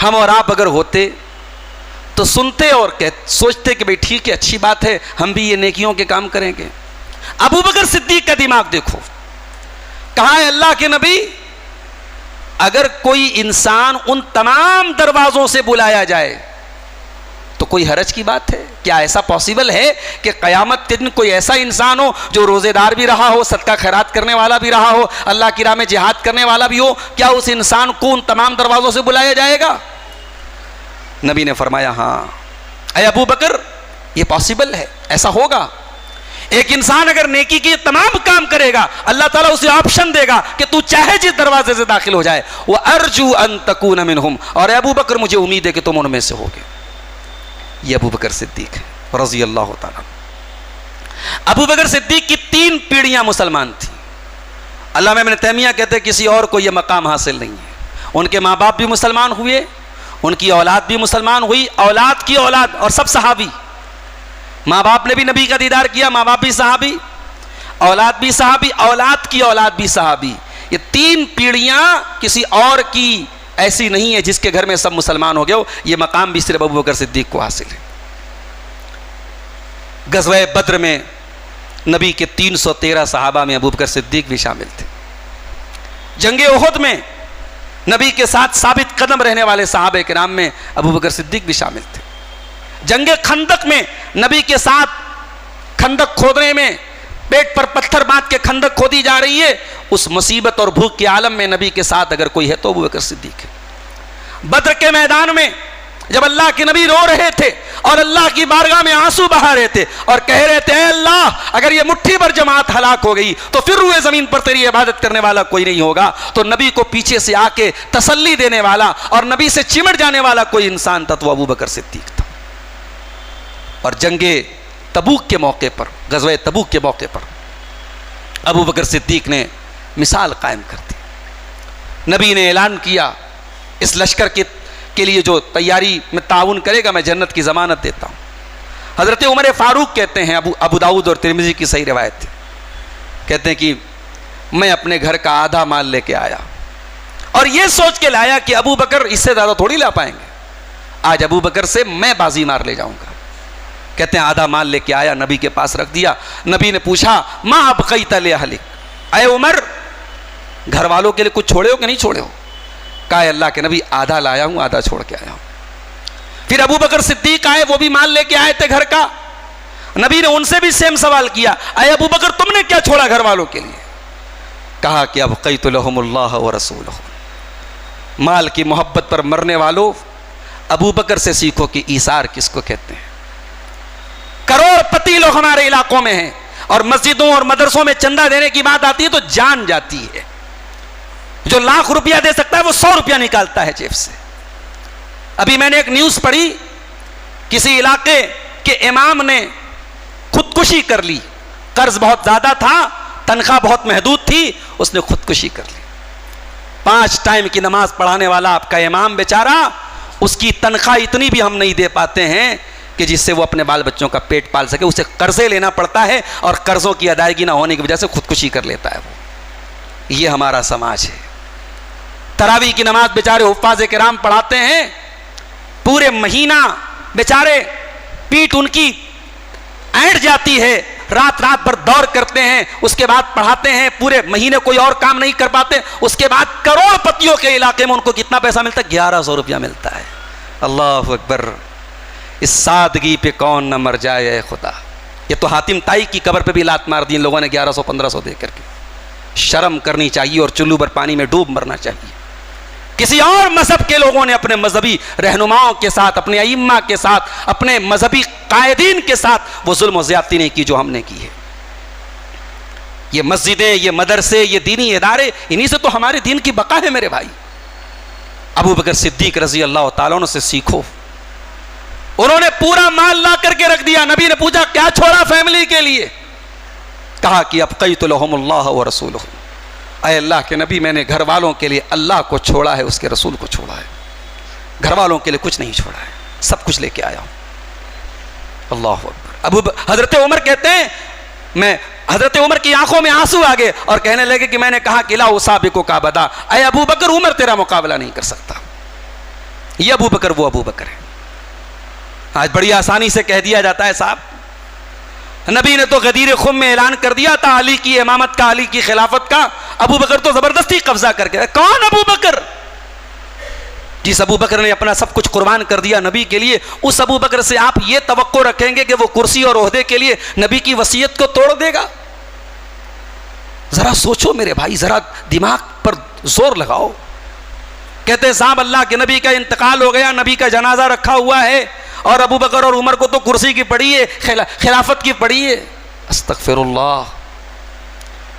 हम और आप अगर होते तो सुनते और सोचते कि भाई ठीक है, अच्छी बात है, हम भी ये नेकियों के काम करेंगे। अबू बकर सिद्दीक का दिमाग देखो, कहा है अल्लाह के नबी, अगर कोई इंसान उन तमाम दरवाजों से बुलाया जाए तो कोई हरज की बात है? क्या ऐसा पॉसिबल है कि क़यामत के दिन कोई ऐसा इंसान हो जो रोज़ेदार भी रहा हो, सदका खैरात करने वाला भी रहा हो, अल्लाह की राह में जिहाद करने वाला भी हो, क्या उस इंसान को उन तमाम दरवाजों से बुलाया जाएगा? नबी ने फरमाया हाँ ऐ अबू बकर, ये पॉसिबल है, ऐसा होगा। एक इंसान अगर नेकी के तमाम काम करेगा, अल्लाह ताला उसे ऑप्शन देगा कि तू चाहे जिस दरवाजे से दाखिल हो जाए। वो अर्जू अन तकून मिनहुम, और अबू बकर मुझे उम्मीद है कि तुम उनमें से होगे। ये अबू बकर सिद्दीक है रज़ी अल्लाह ताला। अबू बकर सिद्दीक की 3 पीढ़ियां मुसलमान थी। अल्लामा इब्न तैमिया कहते हैं किसी और को यह मकाम हासिल नहीं है। उनके माँ बाप भी मुसलमान हुए, उनकी औलाद भी मुसलमान हुई, औलाद की औलाद, और सब सहाबी। माँ बाप ने भी नबी का दीदार किया, माँ बाप भी सहाबी, औलाद भी सहाबी, औलाद की औलाद भी सहाबी। ये 3 पीढ़ियां किसी और की ऐसी नहीं है जिसके घर में सब मुसलमान हो गए हो। ये मकाम भी सिर्फ अबू बकर सिद्दीक को हासिल है। गज़वे बद्र में नबी के 313 सहाबा में अबू बकर सिद्दीक भी शामिल थे। जंगे उहुद में नबी के साथ साबित कदम रहने वाले सहाबे के नाम में अबू बकर सिद्दीक भी शामिल थे। जंगे खंदक में नबी के साथ खंदक खोदने में, पेट पर पत्थर बांध के खंदक खोदी जा रही है, उस मुसीबत और भूख के आलम में नबी के साथ अगर कोई है तो अबू बकर सिद्दीक है। बद्र के मैदान में जब अल्लाह के नबी रो रहे थे और अल्लाह की बारगाह में आंसू बहा रहे थे और कह रहे थे अल्लाह, अगर ये मुट्ठी भर जमात हलाक हो गई तो फिर रुए जमीन पर तेरी इबादत करने वाला कोई नहीं होगा, तो नबी को पीछे से आके तसल्ली देने वाला और नबी से चिमट जाने वाला कोई इंसान था तो अबू बकर सिद्दीक था। और जंगे तबूक के मौके पर, गज़वे तबूक के मौके पर अबू बकर सिद्दीक ने मिसाल कायम कर दी। नबी ने ऐलान किया, इस लश्कर के लिए जो तैयारी में ताउन करेगा मैं जन्नत की ज़मानत देता हूँ। हज़रत उमर फ़ारूक कहते हैं, अबू दाऊद और तिरमिज़ी की सही रिवायत है, कहते हैं कि मैं अपने घर का आधा माल लेके आया और ये सोच के लाया कि अबू बकर इससे ज़्यादा थोड़ी ला पाएंगे, आज अबू बकर से मैं बाजी मार ले जाऊँगा। कहते हैं आधा माल लेके आया, नबी के पास रख दिया। नबी ने पूछा माँ अब कई तले हलिक, अय उमर घर वालों के लिए कुछ छोड़े हो कि नहीं छोड़े हो? कहा अल्लाह के नबी आधा लाया हूं, आधा छोड़ के आया हूं। फिर अबू बकर सिद्दीक आए, वो भी माल लेके आए थे घर का। नबी ने उनसे भी सेम सवाल किया, अय अबू बकर तुमने क्या छोड़ा घर वालों के लिए? कहा कि अब कई तो लहुमुल्लाह व रसूलुहु, माल की मोहब्बत पर मरने वालों अबू बकर से सीखो कि ईसार किसको कहते हैं। करोड़पति लोग हमारे इलाकों में हैं और मस्जिदों और मदरसों में चंदा देने की बात आती है तो जान जाती है। जो लाख रुपया दे सकता है वो 100 रुपया निकालता है जेब से। अभी मैंने एक न्यूज़ पढ़ी, किसी इलाके के इमाम ने खुदकुशी कर ली। कर्ज बहुत ज़्यादा था, तनख्वाह बहुत महदूद थी, उसने खुदकुशी कर ली। 5 टाइम की नमाज पढ़ाने वाला आपका इमाम बेचारा, उसकी तनख्वाह इतनी भी हम नहीं दे पाते हैं कि जिससे वो अपने बाल बच्चों का पेट पाल सके, उसे कर्जे लेना पड़ता है और कर्जों की अदायगी ना होने की वजह से खुदकुशी कर लेता है वो। ये हमारा समाज है। तरावी की नमाज बेचारे हुफ्फाज़ किराम पढ़ाते हैं, पूरे महीना बेचारे पीठ उनकी ऐंठ जाती है, रात रात भर दौड़ करते हैं, उसके बाद पढ़ाते हैं, पूरे महीने कोई और काम नहीं कर पाते। उसके बाद करोड़पतियों के इलाके में उनको कितना पैसा मिलता है? 1100 रुपया मिलता है। अल्लाह अकबर, इस सादगी पे कौन न मर जाए खुदा। ये तो हातिम ताई की कब्र पे भी लात मार दी इन लोगों ने 1100-1500 दे करके। शर्म करनी चाहिए और चुल्लू भर पानी में डूब मरना चाहिए। किसी और मजहब के लोगों ने अपने मजहबी रहनुमाओं के साथ, अपने अइम्मा के साथ, अपने मजहबी कायदीन के साथ वो जुल्म और ज़्यादती नहीं की जो हमने की है। ये मस्जिदें, ये मदरसे, ये दीनी इदारे, इन्हीं से तो हमारे दीन की बका है मेरे भाई। अबू बकर सिद्दीक रजी अल्लाह तआला अन्हु से सीखो। उन्होंने पूरा माल ला करके रख दिया। नबी ने पूछा क्या छोड़ा फैमिली के लिए? कहा कि अब कई तो लहुमुल्लाह व रसूलुहु, अय अल्लाह के नबी मैंने घर वालों के लिए अल्लाह को छोड़ा है, उसके रसूल को छोड़ा है, घर वालों के लिए कुछ नहीं छोड़ा है, सब कुछ लेके आया हूं। अल्लाह अकबर। हजरत उमर कहते हैं, मैं हजरत उमर की आंखों में आंसू आ गए और कहने लगे कि मैंने कहा कि ला उसाबिकु का बदा, अय अबू बकर उमर तेरा मुकाबला नहीं कर सकता। ये अबू बकर वो अबू बकर है। आज बड़ी आसानी से कह दिया जाता है साहब, नबी ने तो गदीर खुम में ऐलान कर दिया था अली की इमामत का, अली की खिलाफत का, अबू बकर तो जबरदस्ती कब्जा करके। कौन अबू बकर? जिस अबू बकर ने अपना सब कुछ कुर्बान कर दिया नबी के लिए, उस अबू बकर से आप ये तवक्को रखेंगे कि वो कुर्सी और ओहदे के लिए नबी की वसीयत को तोड़ देगा? जरा सोचो मेरे भाई, जरा दिमाग पर जोर लगाओ। कहते हैं साहब अल्लाह के नबी का इंतकाल हो गया, नबी का जनाजा रखा हुआ है और अबू बकर और उमर को तो कुर्सी की पड़ी है, खिलाफत की पड़ी है। अस्तगफिरुल्लाह।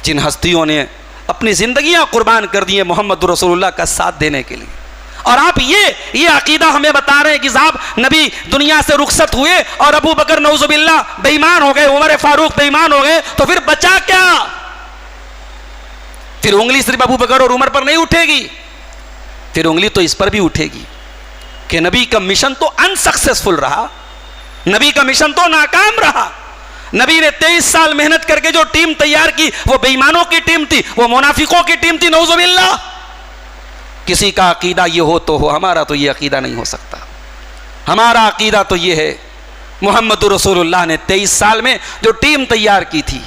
जिन हस्तियों ने अपनी जिंदगियां कुर्बान कर दी हैं मोहम्मद रसूलुल्लाह का साथ देने के लिए, और आप ये अकीदा हमें बता रहे हैं कि साहब नबी दुनिया से रुखसत हुए और अबू बकर नऊजुबिल्लाह बेईमान हो गए, उमर फारूक बेईमान हो गए, तो फिर बचा क्या? फिर उंगली सिर्फ अबू बकर और उमर पर नहीं उठेगी, फिर उंगली तो इस पर भी उठेगी कि नबी का मिशन तो अनसक्सेसफुल रहा, नबी का मिशन तो नाकाम रहा। नबी ने 23 साल मेहनत करके जो टीम तैयार की वो बेईमानों की टीम थी, वो मुनाफिकों की टीम थी नऊजुबिल्लाह। किसी का अकीदा ये हो तो हो, हमारा तो ये अकीदा नहीं हो सकता। हमारा अकीदा तो ये है मोहम्मद रसूलुल्लाह ने 23 साल में जो टीम तैयार की थी,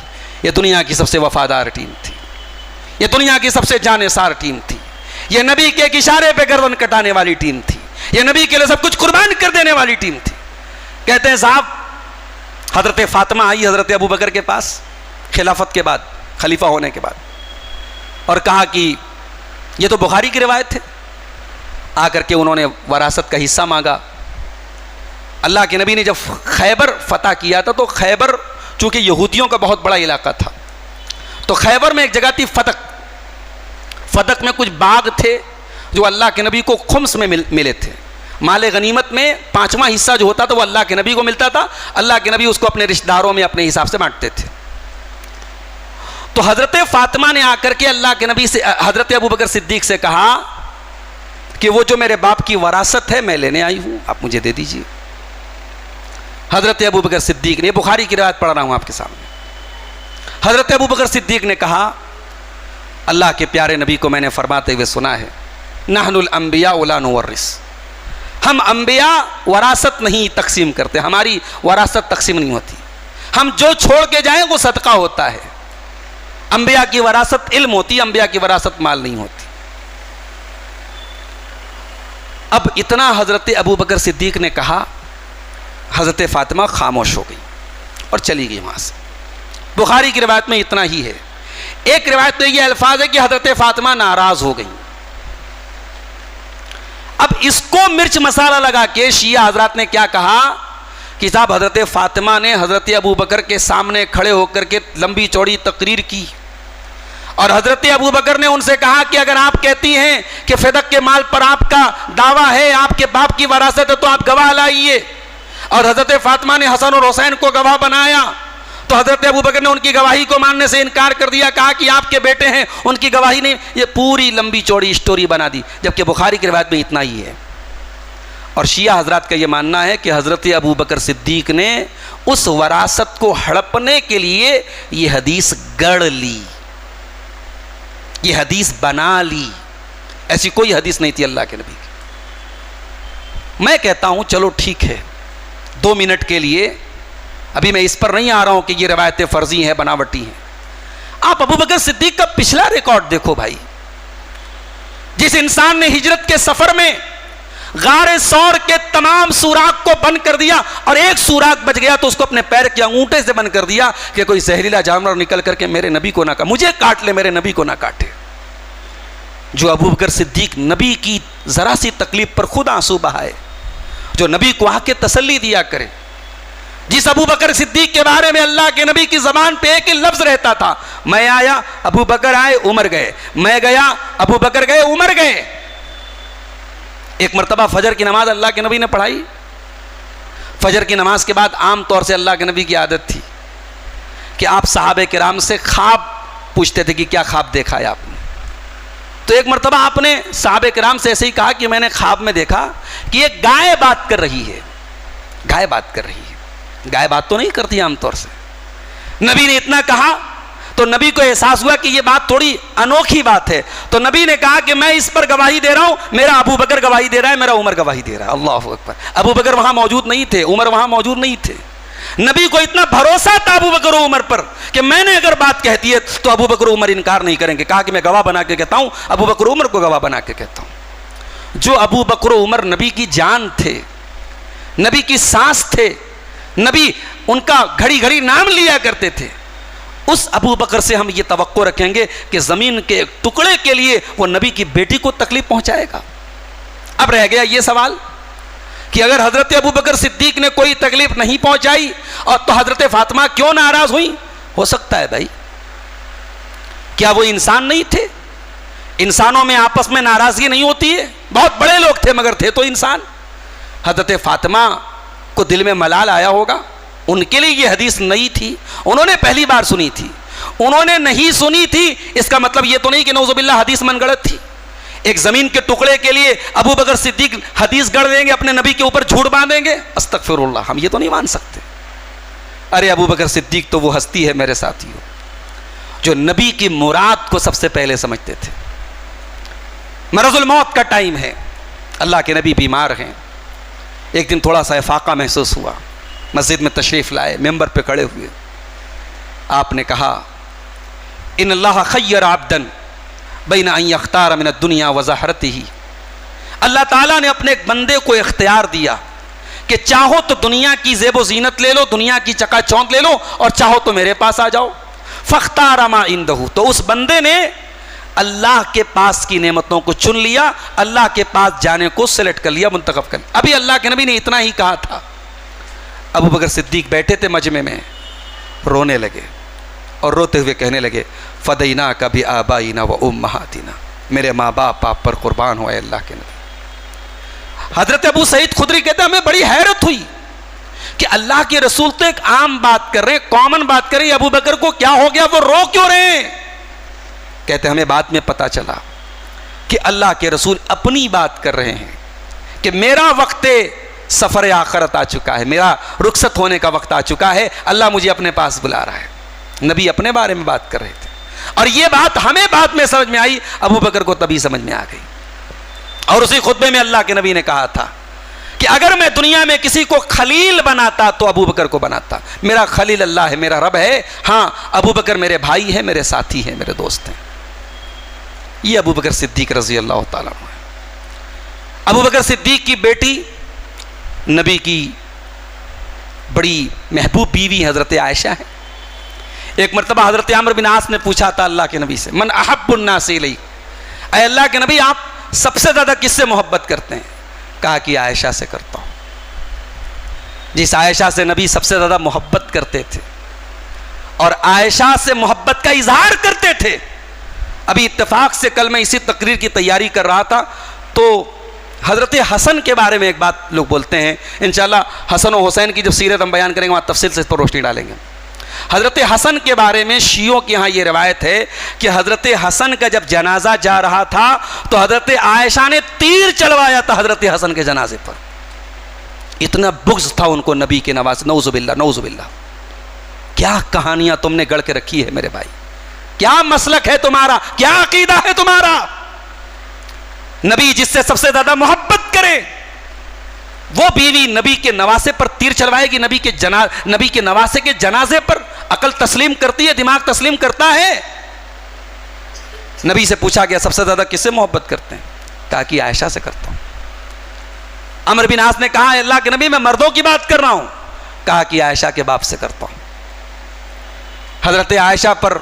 ये दुनिया की सबसे वफादार टीम थी, ये दुनिया की सबसे जानेसार टीम थी, ये नबी के एक इशारे पे गर्दन कटाने वाली टीम थी, ये नबी के लिए सब कुछ कुर्बान कर देने वाली टीम थी। कहते हैं साहब हजरत फातिमा आई हजरत अबू बकर के पास खिलाफत के बाद, खलीफा होने के बाद, और कहा कि ये तो बुखारी की रिवायत है, आकर के उन्होंने वरासत का हिस्सा मांगा। अल्लाह के नबी ने जब खैबर फतह किया था, तो खैबर चूंकि यहूदियों का बहुत बड़ा इलाका था, तो खैबर में एक जगह थी फतक। फतक में कुछ बाग थे जो अल्लाह के नबी को खुम्स में मिले थे। माले गनीमत में 5वां हिस्सा जो होता था वो अल्लाह के नबी को मिलता था, अल्लाह के नबी उसको अपने रिश्तेदारों में अपने हिसाब से बांटते थे। तो हजरत फातिमा ने आकर के अल्लाह के नबी से, हजरत अबू बकर सिद्दीक से कहा कि वो जो मेरे बाप की वरासत है मैं लेने आई हूं, आप मुझे दे दीजिए। हजरत अबू बकर सिद्दीक ने, बुखारी की रिवायत पढ़ रहा हूं आपके सामने, हजरत अबू बकर सिद्दीक ने कहा अल्लाह के प्यारे नबी को मैंने फरमाते हुए सुना है, नहनुल अंबिया ला नुवर्रिस, हम अंबिया वरासत नहीं तकसीम करते, हमारी वरासत तकसीम नहीं होती, हम जो छोड़ के जाएं वो सदका होता है। अंबिया की वरासत इल्म होती, अंबिया की वरासत माल नहीं होती। अब इतना हजरत अबू बकर सिद्दीक ने कहा, हजरत फातिमा खामोश हो गई और चली गई वहां से। बुखारी की रिवायत में इतना ही है। एक रिवायत में यह अल्फाज है कि हजरत फातिमा नाराज हो गई। अब इसको मिर्च मसाला लगा के शिया हजरात ने क्या कहा कि साहब हजरत फातिमा ने हजरत अबू बकर के सामने खड़े होकर के लंबी चौड़ी तकरीर की, और हजरत अबू बकर ने उनसे कहा कि अगर आप कहती हैं कि फिदक के माल पर आपका दावा है, आपके बाप की वरासत है, तो आप गवाह लाइए। और हजरत फातिमा ने हसन और हुसैन को गवाह बनाया, तो हजरत अबू बकर ने उनकी गवाही को मानने से इनकार कर दिया, कहा कि आपके बेटे हैं, उनकी गवाही नहीं। ये पूरी लंबी चौड़ी स्टोरी बना दी, जबकि बुखारी की रिवायत में इतना ही है। और शिया हजरात का ये मानना है कि हजरत अबू बकर सिद्दीक ने उस वरासत को हड़पने के लिए ये हदीस गढ़ ली, ये हदीस बना ली। ऐसी कोई हदीस नहीं थी अल्लाह के नबी की। मैं कहता हूं चलो ठीक है, 2 मिनट के लिए, अभी मैं इस पर नहीं आ रहा हूं कि ये रवायतें फर्जी हैं, बनावटी हैं। आप अबू बकर सिद्दीक का पिछला रिकॉर्ड देखो भाई। जिस इंसान ने हिजरत के सफर में गारे सौर के तमाम सुराग को बंद कर दिया और एक सुराग बच गया तो उसको अपने पैर के अंगूठे से बंद कर दिया कि कोई जहरीला जानवर निकल करके मेरे नबी को ना काटे, मुझे काट ले, मेरे नबी को ना काटे। जो अबू बकर सिद्दीक नबी की जरा सी तकलीफ पर खुद आंसू बहाए, जो नबी को आके तसल्ली दिया करे, जिस अबू बकर सिद्दीक के बारे में अल्लाह के नबी की जबान पे एक ही लफ्ज रहता था, मैं आया अबू बकर आए उमर गए, मैं गया अबू बकर गए उमर गए। एक मरतबा फजर की नमाज अल्लाह के नबी ने पढ़ाई। फजर की नमाज के बाद आम तौर से अल्लाह के नबी की आदत थी कि आप सहाबे किराम से ख्वाब पूछते थे कि क्या ख्वाब देखा है आपने। तो एक मरतबा आपने सहाबे किराम से ऐसे ही कहा कि मैंने ख्वाब में देखा कि एक गाय बात कर रही है। गाय बात कर रही है, गाय बात तो नहीं करती आमतौर से। नबी ने इतना कहा तो नबी को एहसास हुआ कि ये बात थोड़ी अनोखी बात है। तो नबी ने कहा कि मैं इस पर गवाही दे रहा हूं, मेरा अबू बकर गवाही दे रहा है, मेरा उमर गवाही दे रहा है। अल्लाह अकबर। अबू बकर वहां मौजूद नहीं थे, उमर वहां मौजूद नहीं थे। नबी को इतना भरोसा था अबू बकर उमर पर कि मैंने अगर बात कहती है तो अबू बकर उमर इनकार नहीं करेंगे। कहा कि मैं गवाह बना के कहता हूं, अबू बकर उमर को गवाह बना के कहता हूं। जो अबू बकर उमर नबी की जान थे, नबी की सांस थे, नबी उनका घड़ी घड़ी नाम लिया करते थे, उस अबू बकर से हम ये तवक्को रखेंगे कि ज़मीन के एक टुकड़े के लिए वो नबी की बेटी को तकलीफ पहुंचाएगा। अब रह गया ये सवाल कि अगर हज़रत अबू बकर सिद्दीक ने कोई तकलीफ नहीं पहुंचाई और तो हज़रत फातिमा क्यों नाराज़ हुई? हो सकता है भाई, क्या वो इंसान नहीं थे? इंसानों में आपस में नाराज़गी नहीं होती है? बहुत बड़े लोग थे मगर थे तो इंसान। हज़रत फातिमा को दिल में मलाल आया होगा, उनके लिए ये हदीस नई थी, उन्होंने पहली बार सुनी थी। उन्होंने नहीं सुनी थी इसका मतलब ये तो नहीं कि नौजुबिल्लाह हदीस मनगढ़ंत थी। एक ज़मीन के टुकड़े के लिए अबू बकर सिद्दीक हदीस गढ़ देंगे, अपने नबी के ऊपर झूठ बांधेंगे? अस्तगफिरुल्लाह, हम ये तो नहीं मान सकते। अरे अबू बकर सिद्दीक तो वो हस्ती है मेरे साथियों जो नबी की मुराद को सबसे पहले समझते थे। मरज़ुल मौत का टाइम है, अल्लाह के नबी बीमार हैं। एक दिन थोड़ा सा इफाका महसूस हुआ, मस्जिद में तशरीफ़ लाए, मेंबर पे खड़े हुए, आपने कहा इन अल्लाह खय्यर आब्दन बैन अन यख्तार मिन दुनिया व ज़हरतिही। अल्लाह ताला ने अपने एक बंदे को इख्तियार दिया कि चाहो तो दुनिया की ज़ेबो ज़ीनत ले लो, दुनिया की चकाचौंध ले लो, और चाहो तो मेरे पास आ जाओ। फ़ख्तार मा इंदहू, तो उस बंदे ने अल्लाह के पास की नेमतों को चुन लिया, अल्लाह के पास जाने को सेलेक्ट कर लिया, मुंतखब कर लिया। अभी अल्लाह के नबी ने इतना ही कहा था, अबू बकर सिद्दीक बैठे थे मजमे में, रोने लगे और रोते हुए कहने लगे फ़दैना कभी आबाईना व उम्महातिना, मेरे माँ बाप आप पर कुर्बान हो अल्लाह के नबी। हज़रत अबू सईद खुदरी कहते हैं हमें बड़ी हैरत हुई कि अल्लाह के रसूल तो एक आम बात कर रहे हैं, कॉमन बात कर रहे हैं, अबू बकर को क्या हो गया, वो रो क्यों रहे हैं? कहते हमें बाद में पता चला कि अल्लाह के रसूल अपनी बात कर रहे हैं कि मेरा वक्त सफ़र आखरत आ चुका है, मेरा रुखसत होने का वक्त आ चुका है, अल्लाह मुझे अपने पास बुला रहा है। नबी अपने बारे में बात कर रहे थे और ये बात हमें बाद में समझ में आई, अबू बकर को तभी समझ में आ गई। और उसी खुतबे में अल्लाह के नबी ने कहा था कि अगर मैं दुनिया में किसी को खलील बनाता तो अबू बकर को बनाता। मेरा खलील अल्लाह है, मेरा रब है। हाँ, अबू बकर मेरे भाई हैं, मेरे साथी हैं, मेरे दोस्त हैं। ये अबू बकर सिद्दीक रज़ी अल्लाह ताला अन्हु है। अबू बकर सिद्दीक की बेटी नबी की बड़ी महबूब बीवी हज़रत आयशा है। एक मरतबा हज़रत अम्र बिन आस ने पूछा था अल्लाह के नबी से, मन अहब्बुन्नास इलैक, ऐ अल्लाह के नबी आप सबसे ज़्यादा किससे मोहब्बत करते हैं? कहा कि आयशा से करता हूँ। जिस आयशा से नबी सबसे ज़्यादा मोहब्बत करते थे और आयशा से मोहब्बत का इजहार करते थे। अभी इत्तेफाक से कल मैं इसी तकरीर की तैयारी कर रहा था तो हज़रत हसन के बारे में एक बात लोग बोलते हैं, इंशाअल्लाह हसन और हुसैन की जब सीरत हम बयान करेंगे वहाँ तफसील से इस पर रोशनी डालेंगे। हज़रत हसन के बारे में शियों के यहाँ ये रिवायत है कि हज़रत हसन का जब जनाजा जा रहा था तो हज़रत आयशा ने तीर चलवाया था हज़रत हसन के जनाजे पर। इतना बुग़्ज़ था उनको नबी के नवासे। नऊज़ुबिल्लाह नऊज़ुबिल्लाह। क्या कहानियाँ तुमने गढ़ के रखी है मेरे भाई, क्या मसलक है तुम्हारा, क्या अकीदा है तुम्हारा। नबी जिससे सबसे ज़्यादा मोहब्बत करे वो बीवी नबी के नवासे पर तीर चलवाएगी, नबी के नवासे के जनाजे पर। अकल तस्लीम करती है, दिमाग तस्लीम करता है। नबी से पूछा गया सबसे ज्यादा किससे मोहब्बत करते हैं? कहा कि आयशा से करता हूं। अमर बिन आस ने कहा अल्लाह के नबी मैं मर्दों की बात कर रहा हूं। कहा कि आयशा के बाप से करता हूं। हजरत आयशा पर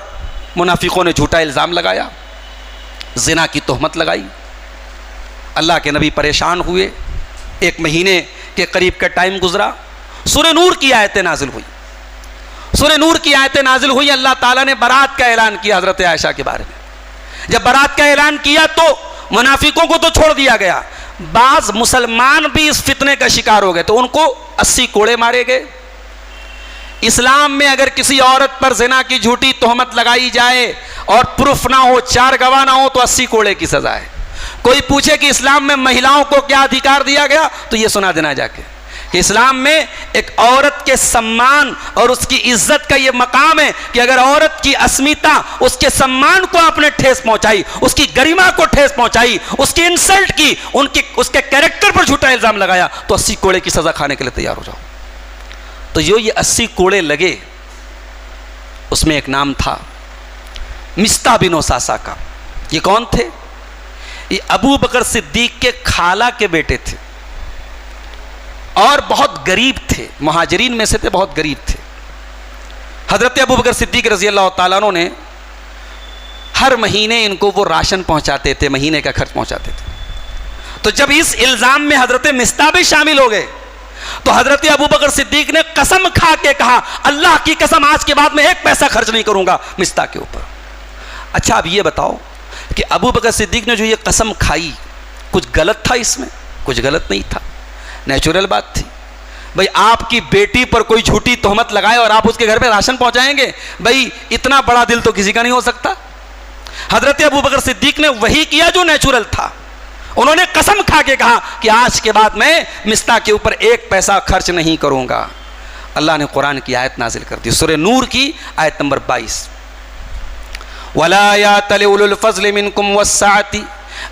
मुनाफिकों ने झूठा इल्जाम लगाया, जिना की तोहमत लगाई। अल्लाह के नबी परेशान हुए। एक महीने के करीब का टाइम गुजरा। सूरह नूर की आयतें नाजिल हुई। सूरह नूर की आयतें नाजिल हुई। अल्लाह ताला ने बारात का ऐलान किया हजरत आयशा के बारे में। जब बारात का ऐलान किया तो मुनाफिकों को तो छोड़ दिया गया, बाज मुसलमान भी इस फितने का शिकार हो गए, तो उनको 80 कोड़े मारे गए। इस्लाम में अगर किसी औरत पर जिना की झूठी तोहमत लगाई जाए और प्रूफ ना हो, 4 गवाह ना हो, तो 80 कोड़े की सजा है। कोई पूछे कि इस्लाम में महिलाओं को क्या अधिकार दिया गया, तो ये सुना देना जाके कि इस्लाम में एक औरत के सम्मान और उसकी इज्जत का यह मकाम है कि अगर औरत की अस्मिता, उसके सम्मान को आपने ठेस पहुंचाई, उसकी गरिमा को ठेस पहुंचाई, उसकी इंसल्ट की, उसके कैरेक्टर पर झूठा इल्जाम लगाया, तो 80 कोड़े की सजा खाने के लिए तैयार हो जाओ। तो ये 80 कोड़े लगे, उसमें एक नाम था मिस्ता बिन उसासा का। ये कौन थे? ये अबू बकर सिद्दीक के खाला के बेटे थे और बहुत गरीब थे, मुहाजिरीन में से थे, बहुत गरीब थे। हजरत अबू बकर सिद्दीक रजी अल्लाह ताला अन्हु ने हर महीने इनको वो राशन पहुंचाते थे, महीने का खर्च पहुंचाते थे। तो जब इस इल्जाम में हजरत मिस्ता भी शामिल हो गए तो हजरत अबू बकर सिद्दीक ने कसम खा के कहा, अल्लाह की कसम आज के बाद मैं एक पैसा खर्च नहीं करूंगा मिस्ता के ऊपर। अच्छा, अब ये बताओ कि अबू बकर सिद्दीक ने जो ये कसम खाई, कुछ गलत था इसमें? कुछ गलत नहीं था, नेचुरल बात थी। भाई आपकी बेटी पर कोई झूठी तोहमत लगाए और आप उसके घर पे राशन पहुंचाएंगे, भाई इतना बड़ा दिल तो किसी का नहीं हो सकता। हजरत अबू बकर सिद्दीक ने वही किया जो नेचुरल था। उन्होंने कसम खा के कहा कि आज के बाद मैं मिस्ता के ऊपर एक पैसा खर्च नहीं करूंगा। अल्लाह ने कुरान की आयत नाजिल कर दी, सूरह नूर की आयत नंबर 22, वला यातल उलुल फज़्ल मिनकुम वस्साअति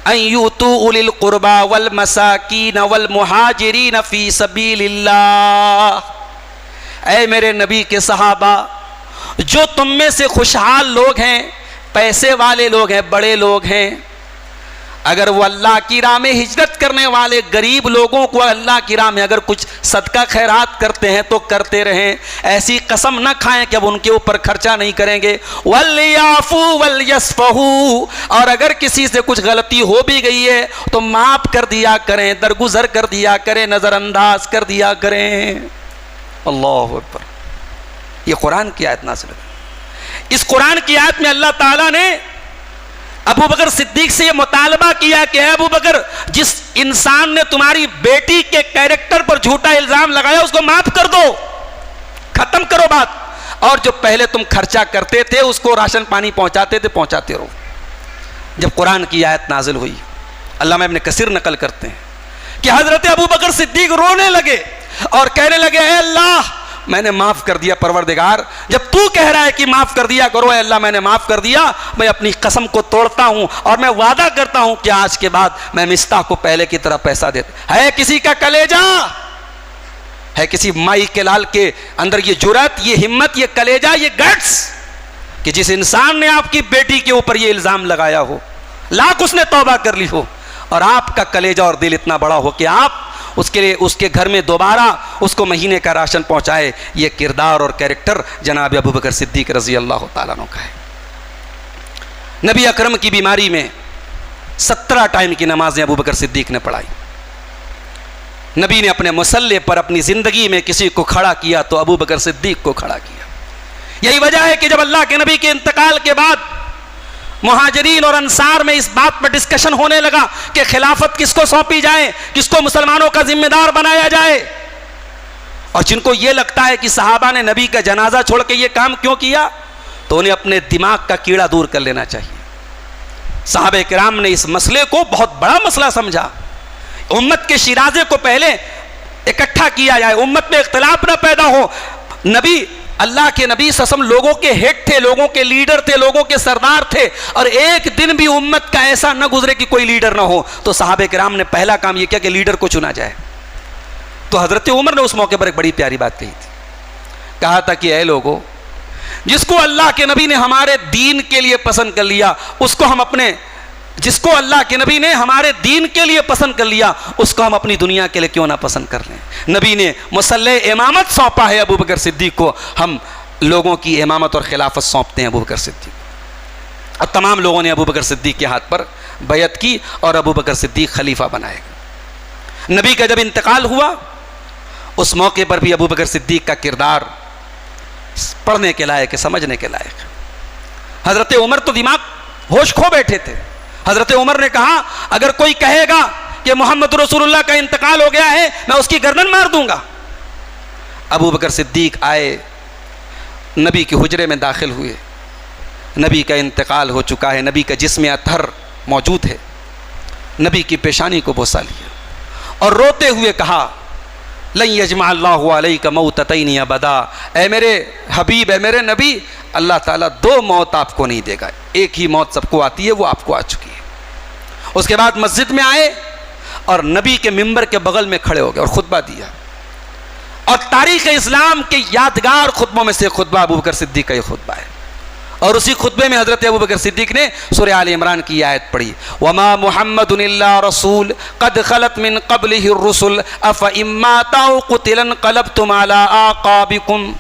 अन युतू उलिल कुर्बा वल मसाकीन वल मुहाजिरीन फी सबीलिल्लाह। ऐ मेरे नबी के सहाबा, जो तुम में से खुशहाल लोग हैं, पैसे वाले लोग हैं, बड़े लोग हैं, अगर वो अल्लाह की राह में हिजरत करने वाले गरीब लोगों को अल्लाह की राह में अगर कुछ सदका खैरात करते हैं तो करते रहें। ऐसी कसम न खाएं कि अब उनके ऊपर खर्चा नहीं करेंगे। वल्याफू वल्यस्फहू, और अगर किसी से कुछ गलती हो भी गई है तो माफ़ कर दिया करें, दरगुजर कर दिया करें, नज़रअंदाज कर दिया करें। अल्लाह अकबर। ये कुरान की आयत नाज़िल है। इस कुरान की आयत में अल्लाह ताला ने अबू बकर सिद्दीक से यह मुतालबा किया कि अबू बकर, जिस इंसान ने तुम्हारी बेटी के कैरेक्टर पर झूठा इल्जाम लगाया उसको माफ कर दो, खत्म करो बात। और जो पहले तुम खर्चा करते थे उसको राशन पानी पहुंचाते थे, पहुंचाते रहो। जब कुरान की आयत नाजिल हुई, अल्लामा इब्न कसीर नकल करते हैं कि हजरत अबू बकर सिद्दीक रोने लगे और कहने लगे, ऐ अल्लाह मैंने माफ़ कर दिया परवरदिगार, जब तू कह रहा है कि माफ़ कर दिया करो, अल्लाह मैंने माफ़ कर दिया, मैं अपनी कसम को तोड़ता हूँ और मैं वादा करता हूँ कि आज के बाद मैं मिस्ता को पहले की तरह पैसा देता। है किसी का कलेजा, है किसी माई के लाल के अंदर ये जुरत, ये हिम्मत, ये कलेजा, ये गट्स कि जिस इंसान ने आपकी बेटी के ऊपर ये इल्ज़ाम लगाया हो, लाख उसने तौबा कर ली हो, और आपका कलेजा और दिल इतना बड़ा हो कि आप उसके लिए उसके घर में दोबारा उसको महीने का राशन पहुंचाए। ये किरदार और कैरेक्टर जनाब अबू बकर सिद्दीक रजी अल्लाह ताला अन्हु का है। नबी अकरम की बीमारी में 17 टाइम की नमाजें अबू बकर सिद्दीक ने पढ़ाई। नबी ने अपने मुसल्ले पर अपनी ज़िंदगी में किसी को खड़ा किया तो अबू बकर सिद्दीक को खड़ा किया। यही वजह है कि जब अल्लाह के नबी के इंतकाल के बाद मुहाजिरीन और अंसार में इस बात पर डिस्कशन होने लगा कि खिलाफत किसको सौंपी जाए, किसको मुसलमानों का जिम्मेदार बनाया जाए, और जिनको यह लगता है कि सहाबा ने नबी का जनाजा छोड़ के यह काम क्यों किया, तो उन्हें अपने दिमाग का कीड़ा दूर कर लेना चाहिए। सहाबे किराम ने इस मसले को बहुत बड़ा मसला समझा। उम्मत के शिराजे को पहले इकट्ठा किया जाए, उम्मत में इख्तिलाफ ना पैदा हो। नबी, अल्लाह के नबी ससम लोगों के हेड थे, लोगों के लीडर थे, लोगों के सरदार थे, और एक दिन भी उम्मत का ऐसा न गुजरे कि कोई लीडर ना हो। तो सहाबे किराम ने पहला काम यह किया कि लीडर को चुना जाए। तो हजरत उमर ने उस मौके पर एक बड़ी प्यारी बात कही थी, कहा था कि ऐ लोगों, जिसको अल्लाह के नबी ने हमारे दीन के लिए पसंद कर लिया, उसको हम अपने, जिसको अल्लाह के नबी ने हमारे दीन के लिए पसंद कर लिया, उसको हम अपनी दुनिया के लिए क्यों ना पसंद कर लें। नबी ने मुसल्ले इमामत सौंपा है अबू बकर सिद्दीक को, हम लोगों की इमामत और खिलाफत सौंपते हैं अबू बकर सिद्दीक। और तमाम लोगों ने अबू बकर सिद्दीक के हाथ पर बैयत की और अबू बकर सिद्दीक खलीफा बनाए। नबी का जब इंतकाल हुआ उस मौके पर भी अबू बकर सिद्दीक का किरदार पढ़ने के लायक है, समझने के लायक। हजरत उमर तो दिमाग होश खो बैठे थे। हजरत उमर ने कहा, अगर कोई कहेगा कि मोहम्मद रसूलुल्लाह का इंतकाल हो गया है, मैं उसकी गर्दन मार दूंगा। अबू बकर सिद्दीक आए, नबी के हुजरे में दाखिल हुए, नबी का इंतकाल हो चुका है, नबी का जिस्म अतहर मौजूद है, नबी की पेशानी को बोसा लिया और रोते हुए कहा, लन यजमा अल्लाहु अलैका मौततैन अबदा, ए मेरे हबीब, ए मेरे नबी, अल्लाह ताला दो मौत आपको नहीं देगा, एक ही मौत सबको आती है, वो आपको आ चुकी है। उसके बाद मस्जिद में आए और नबी के मिंबर के बगल में खड़े हो गए और खुतबा दिया। और तारीख़ इस्लाम के यादगार खुतबों में से खुतबा अबू बकर सिद्दीक़ का ये खुतबा है। और उसी खुतबे में हज़रत अबू बकर सिद्दीक़ ने सूरह आल इमरान की आयत पढ़ी, वमा मुहम्मदुन इल्ला रसूल क़द खलत मिन क़ब्लिहि रुसुल अफ़ इम्मा ताउ क़ुतिलन क़लबतुम अला आक़ाबिकुम।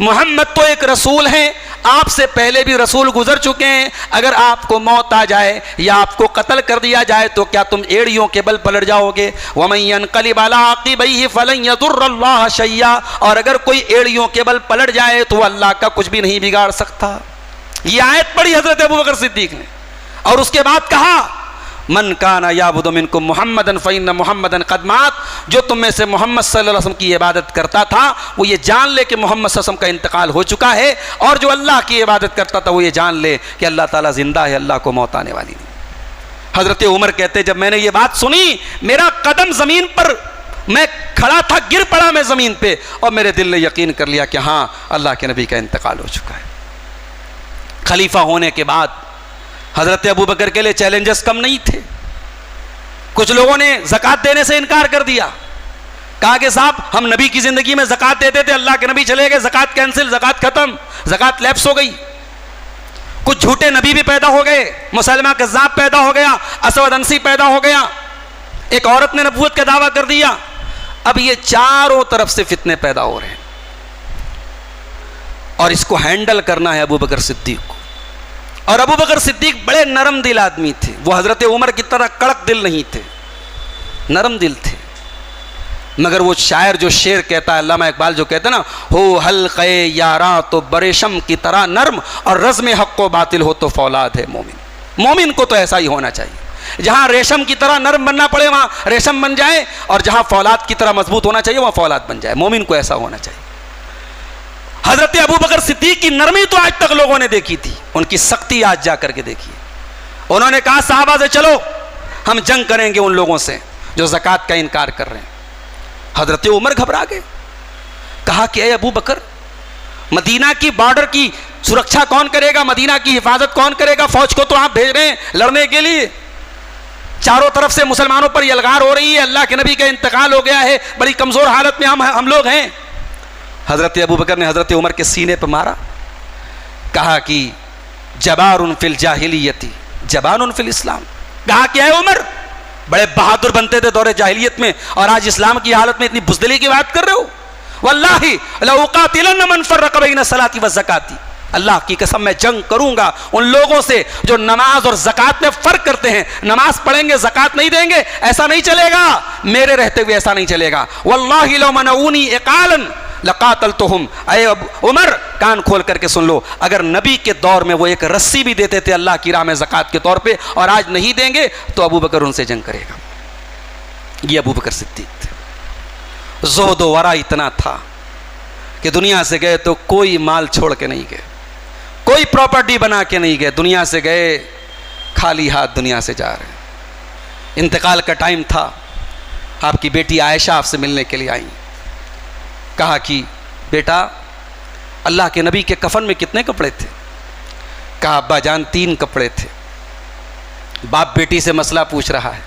मोहम्मद तो एक रसूल हैं, आपसे पहले भी रसूल गुजर चुके हैं, अगर आपको मौत आ जाए या आपको कत्ल कर दिया जाए तो क्या तुम एड़ियों के बल पलट जाओगे? वमन यनक़लिब अला आक़िबैहि फ़लन यदुर्रल्लाह शैया, और अगर कोई एड़ियों के बल पलट जाए तो अल्लाह का कुछ भी नहीं बिगाड़ सकता। ये आयत पढ़ी हज़रत अबू बकर सिद्दीक़ ने, और उसके बाद कहा मन काना याबुदु मिनकुम मुहम्मदन फ़इन्न मुहम्मदन क़द मात, जो तुम में से मोहम्मद सल्लल्लाहु अलैहि वसल्लम की इबादत करता था वो ये जान ले कि मोहम्मद सल्लल्लाहु अलैहि वसल्लम का इंतकाल हो चुका है, और जो अल्लाह की इबादत करता था वो ये जान ले कि अल्लाह ताला ज़िंदा है, अल्लाह को मौत आने वाली नहीं। हज़रत उमर कहते जब मैंने ये बात सुनी मेरा कदम ज़मीन पर, मैं खड़ा था, गिर पड़ा मैं ज़मीन पे, और मेरे दिल ने यकीन कर लिया कि हाँ अल्लाह के नबी का इंतकाल हो चुका है। खलीफा होने के बाद हज़रत अबू बकर के लिए चैलेंजेस कम नहीं थे। कुछ लोगों ने ज़कात देने से इनकार कर दिया, कहा कि साहब हम नबी की ज़िंदगी में ज़कात देते थे, अल्लाह के नबी चले गए, ज़कात कैंसिल, ज़कात ख़त्म, ज़कात लैप्स हो गई। कुछ झूठे नबी भी पैदा हो गए, मुसलमा कज़्ज़ाब पैदा हो गया, असवद अंसी पैदा हो गया, एक औरत ने नबूवत का दावा कर दिया। अब ये चारों तरफ से फितने पैदा हो रहे हैं और इसको हैंडल करना है अबू बकर सिद्दीक़ को। और अबू बकर सिद्दीक़ बड़े नरम दिल आदमी थे, वो हज़रत उमर की तरह कड़क दिल नहीं थे, नरम दिल थे। मगर वो शायर जो शेर कहता है, अल्लामा इकबाल जो कहते हैं ना, हो हल्क़े यारा तो बरेशम की तरह नरम और रज़्म हक़ व बातिल हो तो फौलाद है मोमिन। मोमिन को तो ऐसा ही होना चाहिए, जहाँ रेशम की तरह नरम बनना पड़े वहाँ रेशम बन जाए, और जहाँ फौलाद की तरह मजबूत होना चाहिए वहाँ फौलाद बन जाए। मोमिन को ऐसा होना चाहिए। हज़रत अबू बकर सिद्दीक़ की नरमी तो आज तक लोगों ने देखी थी, उनकी सख्ती आज जा करके देखी। उन्होंने कहा साहबा से चलो हम जंग करेंगे उन लोगों से जो ज़कात का इनकार कर रहे हैं। हज़रत उमर घबरा गए, कहा कि ए अबू बकर, मदीना की बॉर्डर की सुरक्षा कौन करेगा, मदीना की हिफाजत कौन करेगा? फौज को तो आप भेज रहे हैं लड़ने के लिए, चारों तरफ से मुसलमानों पर यलगार हो रही है, अल्लाह के नबी का इंतकाल हो गया है, बड़ी कमज़ोर हालत में हम लोग हैं। हज़रत अबू बकर ने हज़रत उमर के सीने पर मारा, कहा कि जबारुन फिल जाहिलियती जबानुन फिल इस्लाम। कहा कि है उमर, बड़े बहादुर बनते थे दौरे जाहिलियत में, और आज इस्लाम की हालत में इतनी बुज़दिली की बात कर रहे हो। वल्लाहि लउक़ातिलन मन फ़र्रक़ बैन सलाती व ज़काती, अल्लाह की कसम मैं जंग करूंगा उन लोगों से जो नमाज और ज़कात में फ़र्क करते हैं। नमाज पढ़ेंगे ज़कात नहीं देंगे, ऐसा नहीं चलेगा, मेरे रहते हुए ऐसा नहीं चलेगा। वल्लाहि लौ मनऊनी इक़ालन लक़ातलतुहुम। अय उमर, कान खोल करके सुन लो, अगर नबी के दौर में वो एक रस्सी भी देते थे अल्लाह की राह में ज़कात के तौर पे, और आज नहीं देंगे, तो अबू बकर उनसे जंग करेगा। ये अबू बकर सिद्दीक़ थे। ज़ुहद व वरा इतना था कि दुनिया से गए तो कोई माल छोड़ के नहीं गए, कोई प्रॉपर्टी बना के नहीं गए, दुनिया से गए खाली हाथ दुनिया से जा रहे। इंतकाल का टाइम था, आपकी बेटी आयशा आपसे मिलने के लिए आई। कहा कि बेटा, अल्लाह के नबी के कफन में कितने कपड़े थे? कहा अब्बा जान 3 कपड़े थे। बाप बेटी से मसला पूछ रहा है,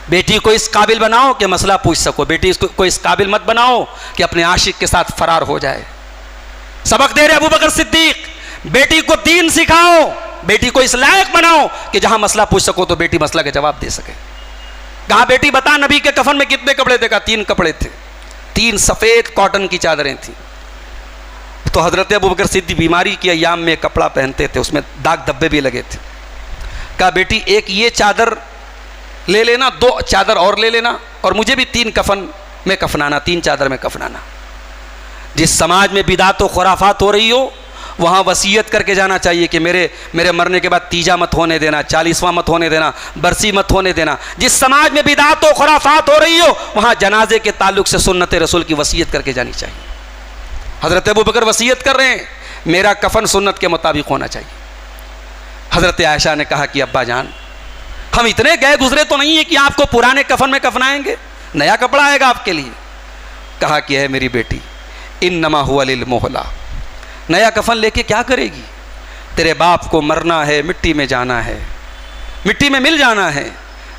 बेटी को इस काबिल बनाओ कि मसला पूछ सको, बेटी को इस काबिल मत बनाओ कि अपने आशिक के साथ फरार हो जाए। सबक दे रहे अबू बकर सिद्दीक़, बेटी को दीन सिखाओ, बेटी को इस लायक बनाओ कि जहां मसला पूछ सको तो बेटी मसला के जवाब दे सके। कहा बेटी बता नबी के कफन में कितने कपड़े थे? कहा 3 कपड़े थे, 3 सफ़ेद कॉटन की चादरें थी। तो हज़रत अबू बकर सिद्दीक़ बीमारी के अय्याम में कपड़ा पहनते थे, उसमें दाग धब्बे भी लगे थे। कहा बेटी एक ये चादर ले लेना, 2 चादर और ले लेना, और मुझे भी 3 कफन में कफनाना, 3 चादर में कफनाना। जिस समाज में बिदात व खुराफात हो रही हो वहाँ वसीयत करके जाना चाहिए कि मेरे मरने के बाद तीजा मत होने देना, 40वां मत होने देना, बरसी मत होने देना। जिस समाज में बिदात व खुराफात हो रही हो वहाँ जनाजे के ताल्लुक से सुन्नत रसूल की वसीयत करके जानी चाहिए। हज़रत अबू बकर वसीयत कर रहे हैं, मेरा कफन सुन्नत के मुताबिक होना चाहिए। हज़रत आयशा ने कहा कि अब्बा जान, हम इतने गए गुजरे तो नहीं है कि आपको पुराने कफन में कफनाएंगे, नया कपड़ा आएगा आपके लिए। कहा कि है मेरी बेटी, इन्नमा हुवा लिल मोहला, नया कफन लेके क्या करेगी? तेरे बाप को मरना है, मिट्टी में जाना है, मिट्टी में मिल जाना है,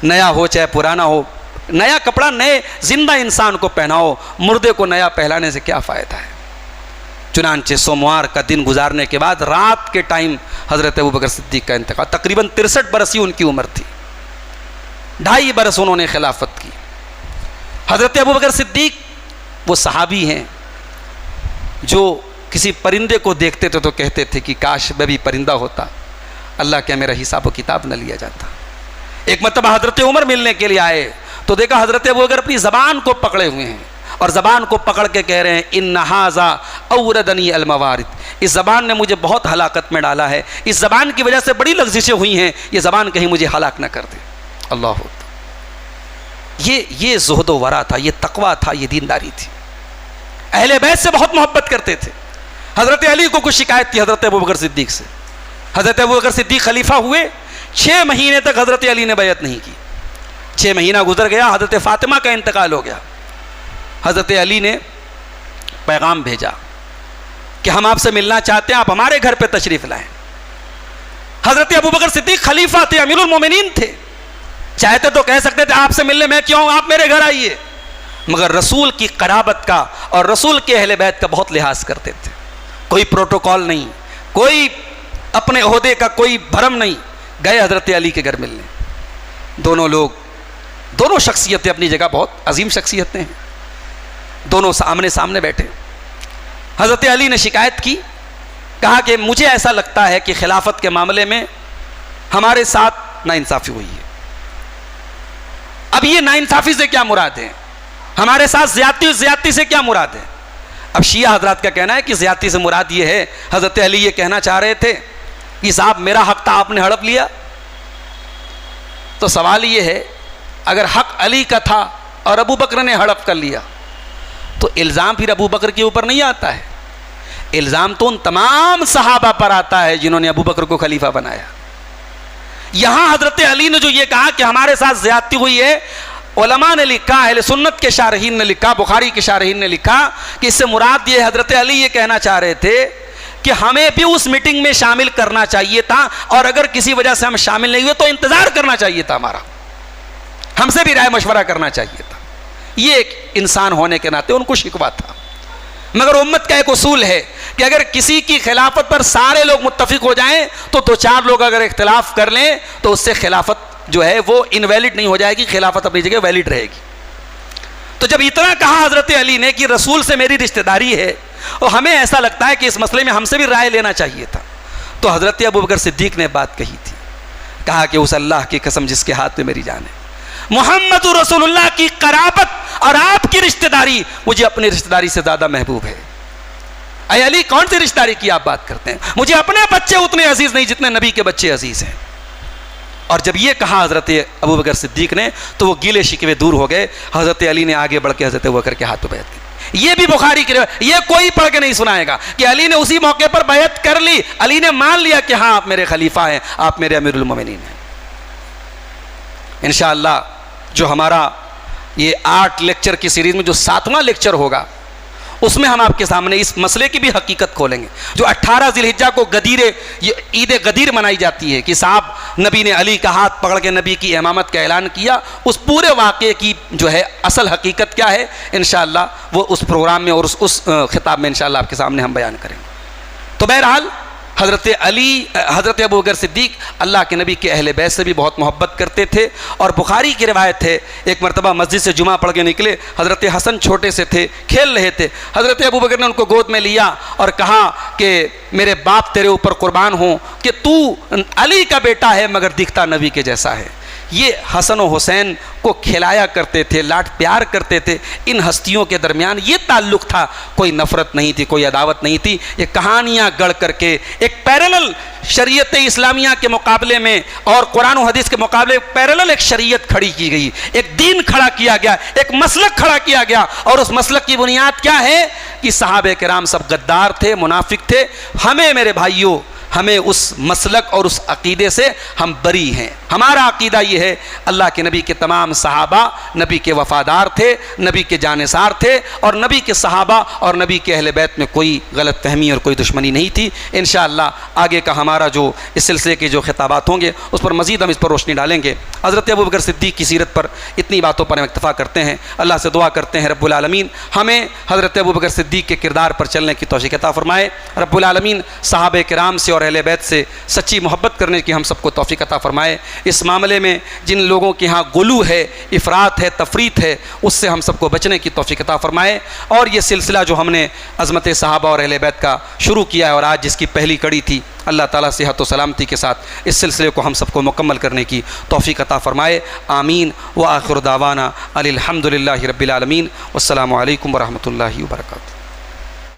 नया हो चाहे पुराना हो, नया कपड़ा नए जिंदा इंसान को पहनाओ, मुर्दे को नया पहनाने से क्या फ़ायदा है। चुनांचे सोमवार का दिन गुजारने के बाद रात के टाइम हज़रत अबू बकर सिद्दीक़ का इंतकाल, तकरीबन 63 बरस ही उनकी उम्र थी, 2.5 बरस उन्होंने खिलाफत की। हज़रत अबू बकर सिद्दीक़ वो सहाबी हैं जो किसी परिंदे को देखते थे तो कहते थे कि काश मैं भी परिंदा होता, अल्लाह क्या मेरा हिसाब व किताब न लिया जाता। एक मरतबा हज़रत उमर मिलने के लिए आए तो देखा हज़रत अबू बकर अपनी ज़बान को पकड़े हुए हैं और ज़बान को पकड़ के कह रहे हैं, इन्ना हाज़ा औरदनी अलमवारिद, इस ज़बान ने मुझे बहुत हलाकत में डाला है, इस ज़बान की वजह से बड़ी लग़्ज़िशें हुई हैं, ये ज़बान कहीं मुझे हलाक न कर दे। अल्लाह, ये ज़ुहद व वरा था, ये तक़वा था, ये दीनदारी थी। अहले बैत से बहुत मोहब्बत करते थे। हज़रत अली को कुछ शिकायत थी हज़रत अबू बकर सिद्दीक़ से। हज़रत अबू बकर सिद्दीक़ खलीफा हुए, 6 महीने तक हज़रत अली ने बैत नहीं की। 6 महीना गुजर गया, हज़रत फ़ातिमा का इंतकाल हो गया। हज़रत अली ने पैगाम भेजा कि हम आपसे मिलना चाहते हैं, आप हमारे घर पे तशरीफ़ लाएं। हज़रत अबू बकर सिद्दीक़ खलीफा थे, अमीरुल मोमिनीन थे, चाहते तो कह सकते थे आपसे मिलने मैं क्यों हूँ, आप मेरे घर आइए, मगर रसूल की क़राबत का और रसूल के अहले बैत का बहुत लिहाज करते थे। कोई प्रोटोकॉल नहीं, कोई अपने ओहदे का कोई भरम नहीं। गए हज़रत अली के घर मिलने। दोनों लोग, दोनों शख्सियतें अपनी जगह बहुत अजीम शख्सियतें हैं, दोनों आमने सामने बैठे। हज़रत अली ने शिकायत की, कहा कि मुझे ऐसा लगता है कि खिलाफत के मामले में हमारे साथ नाइंसाफ़ी हुई है। अब ये नाइंसाफ़ी से क्या मुराद है, हमारे साथ ज़्यादती से क्या मुराद है? अब शिया हजरात का कहना है कि ज़्यादती से मुराद ये है, हज़रत अली ये कहना चाह रहे थे कि साहब मेरा हक था, आपने हड़प लिया। तो सवाल ये है, अगर हक अली का था और अबू बकर ने हड़प कर लिया तो इल्ज़ाम फिर अबू बकर के ऊपर नहीं आता है, इल्ज़ाम तो उन तमाम सहाबा पर आता है जिन्होंने अबू बकर को खलीफा बनाया। यहाँ हज़रत अली ने जो ये कहा कि हमारे साथ ज़्यादती हुई है, उलमा ने लिखा, अहले सुन्नत के शारहीन ने लिखा, बुखारी के शारहीन ने लिखा कि इससे मुराद ये हज़रत अली ये कहना चाह रहे थे कि हमें भी उस मीटिंग में शामिल करना चाहिए था, और अगर किसी वजह से हम शामिल नहीं हुए तो इंतज़ार करना चाहिए था, हमारा हमसे भी राय मशवरा करना चाहिए था। ये एक इंसान होने के नाते उनको शिकवा था। मगर उम्मत का एक उसूल है कि अगर किसी की खिलाफत पर सारे लोग मुत्तफिक हो जाएं तो 2-4 लोग अगर इख्तिलाफ कर लें तो उससे खिलाफत जो है वो इनवैलिड नहीं हो जाएगी, खिलाफत अपनी जगह वैलिड रहेगी। तो जब इतना कहा हज़रत अली ने कि रसूल से मेरी रिश्तेदारी है और हमें ऐसा लगता है कि इस मसले में हमसे भी राय लेना चाहिए था, तो हज़रत अबू बकर सिद्दीक़ ने बात कही थी, कहा कि उस अल्लाह की कसम जिसके हाथ में मेरी जान है, मोहम्मद रसूलुल्लाह की क़राबत और आपकी रिश्तेदारी मुझे अपनी रिश्तेदारी से ज़्यादा महबूब है। अय अली, कौन सी रिश्तेदारी की आप बात करते हैं? मुझे अपने बच्चे उतने अजीज़ नहीं जितने नबी के बच्चे अजीज़ हैं। और जब ये कहा हज़रत अबू बकर सिद्दीक़ ने तो वो गिले शिकवे दूर हो गए। हज़रत अली ने आगे बढ़ के हज़रत अबू बकर के हाथ पर बैत की। ये भी बुखारी की रिवायत, ये कोई पढ़ के नहीं सुनाएगा कि अली ने उसी मौके पर बैत कर ली, अली ने मान लिया कि हाँ आप मेरे खलीफा हैं, आप मेरे अमीरुल मोमिनीन हैं। इंशाअल्लाह जो हमारा ये 8 लेक्चर की सीरीज़ में जो 7वां लेक्चर होगा उसमें हम आपके सामने इस मसले की भी हकीकत खोलेंगे। जो 18 ज़िलहिज्जा को ईद गदीर मनाई जाती है कि साहब नबी ने अली का हाथ पकड़ के नबी की इमामत का ऐलान किया, उस पूरे वाक़े की जो है असल हकीकत क्या है, इंशाअल्लाह वो उस प्रोग्राम में और उस खिताब में इंशाअल्लाह आपके सामने हम बयान करेंगे। तो बहरहाल हज़रत अबू बकर सिद्दीक़ अल्लाह के नबी के अहले बैत से भी बहुत मोहब्बत करते थे। और बुखारी की रिवायत है, एक मरतबा मस्जिद से जुमा पढ़ के निकले, हज़रत हसन छोटे से थे, खेल रहे थे, हज़रत अबू बकर ने उनको गोद में लिया और कहा कि मेरे बाप तेरे ऊपर कुर्बान हों कि तू अली का बेटा है मगर दिखता नबी के जैसा है। ये हसन और हुसैन को खिलाया करते थे, लाड प्यार करते थे। इन हस्तियों के दरमियान ये ताल्लुक़ था, कोई नफ़रत नहीं थी, कोई अदावत नहीं थी। ये कहानियाँ गढ़ करके एक पैरेलल शरीयत इस्लामिया के मुकाबले में और कुरान और हदीस के मुकाबले पैरेलल एक शरीयत खड़ी की गई, एक दीन खड़ा किया गया, एक मसलक खड़ा किया गया। और उस मसलक की बुनियाद क्या है कि सहाबे किराम सब गद्दार थे, मुनाफिक थे। हमें मेरे भाइयों हमें उस मसलक और उस अकीदे से हम बरी हैं। हमारा अकीदा ये है, अल्लाह के नबी के तमाम सहाबा नबी के वफ़ादार थे, नबी के जानिसार थे, और नबी के सहाबा और नबी के अहले बैत में कोई गलत फहमी और कोई दुश्मनी नहीं थी। इंशाअल्लाह आगे का हमारा जो इस सिलसिले के जो खिताबात होंगे उस पर मज़ीद हम इस पर रोशनी डालेंगे। हज़रत अबू बकर सिद्दीक़ की सीरत पर इतनी बातों पर हम इत्तफ़ा करते हैं। अल्लाह से दुआ करते हैं रब्बुल आलमीन हमें हज़रत अबू बकर सिद्दीक़ के किरदार पर चलने की तौफ़ीक़ अता फ़रमाए। रब्बुल आलमीन सहाबे किराम से और अहले बैत से सच्ची मोहब्बत करने की हम सबको तौफ़ीक़ अता फ़रमाए। इस मामले में जिन लोगों के यहाँ गुलू है, इफ़रात है, तफरीत है, उससे हम सबको बचने की तौफ़ीक़ अता फ़रमाए। और ये सिलसिला जो हमने अज़मत सहाबा और अहले बैत का शुरू किया है और आज जिसकी पहली कड़ी थी, अल्लाह ताला सेहत व सलामती के साथ इस सिलसिले को हम सबको मुकम्मल करने की तौफ़ीक़ अता फ़रमाए। आमीन व आखिर दावाना अनिल हम्दुलिल्लाहि रब्बिल आलमीन। वस्सलामु अलैकुम व रहमतुल्लाहि व बरकातुहू।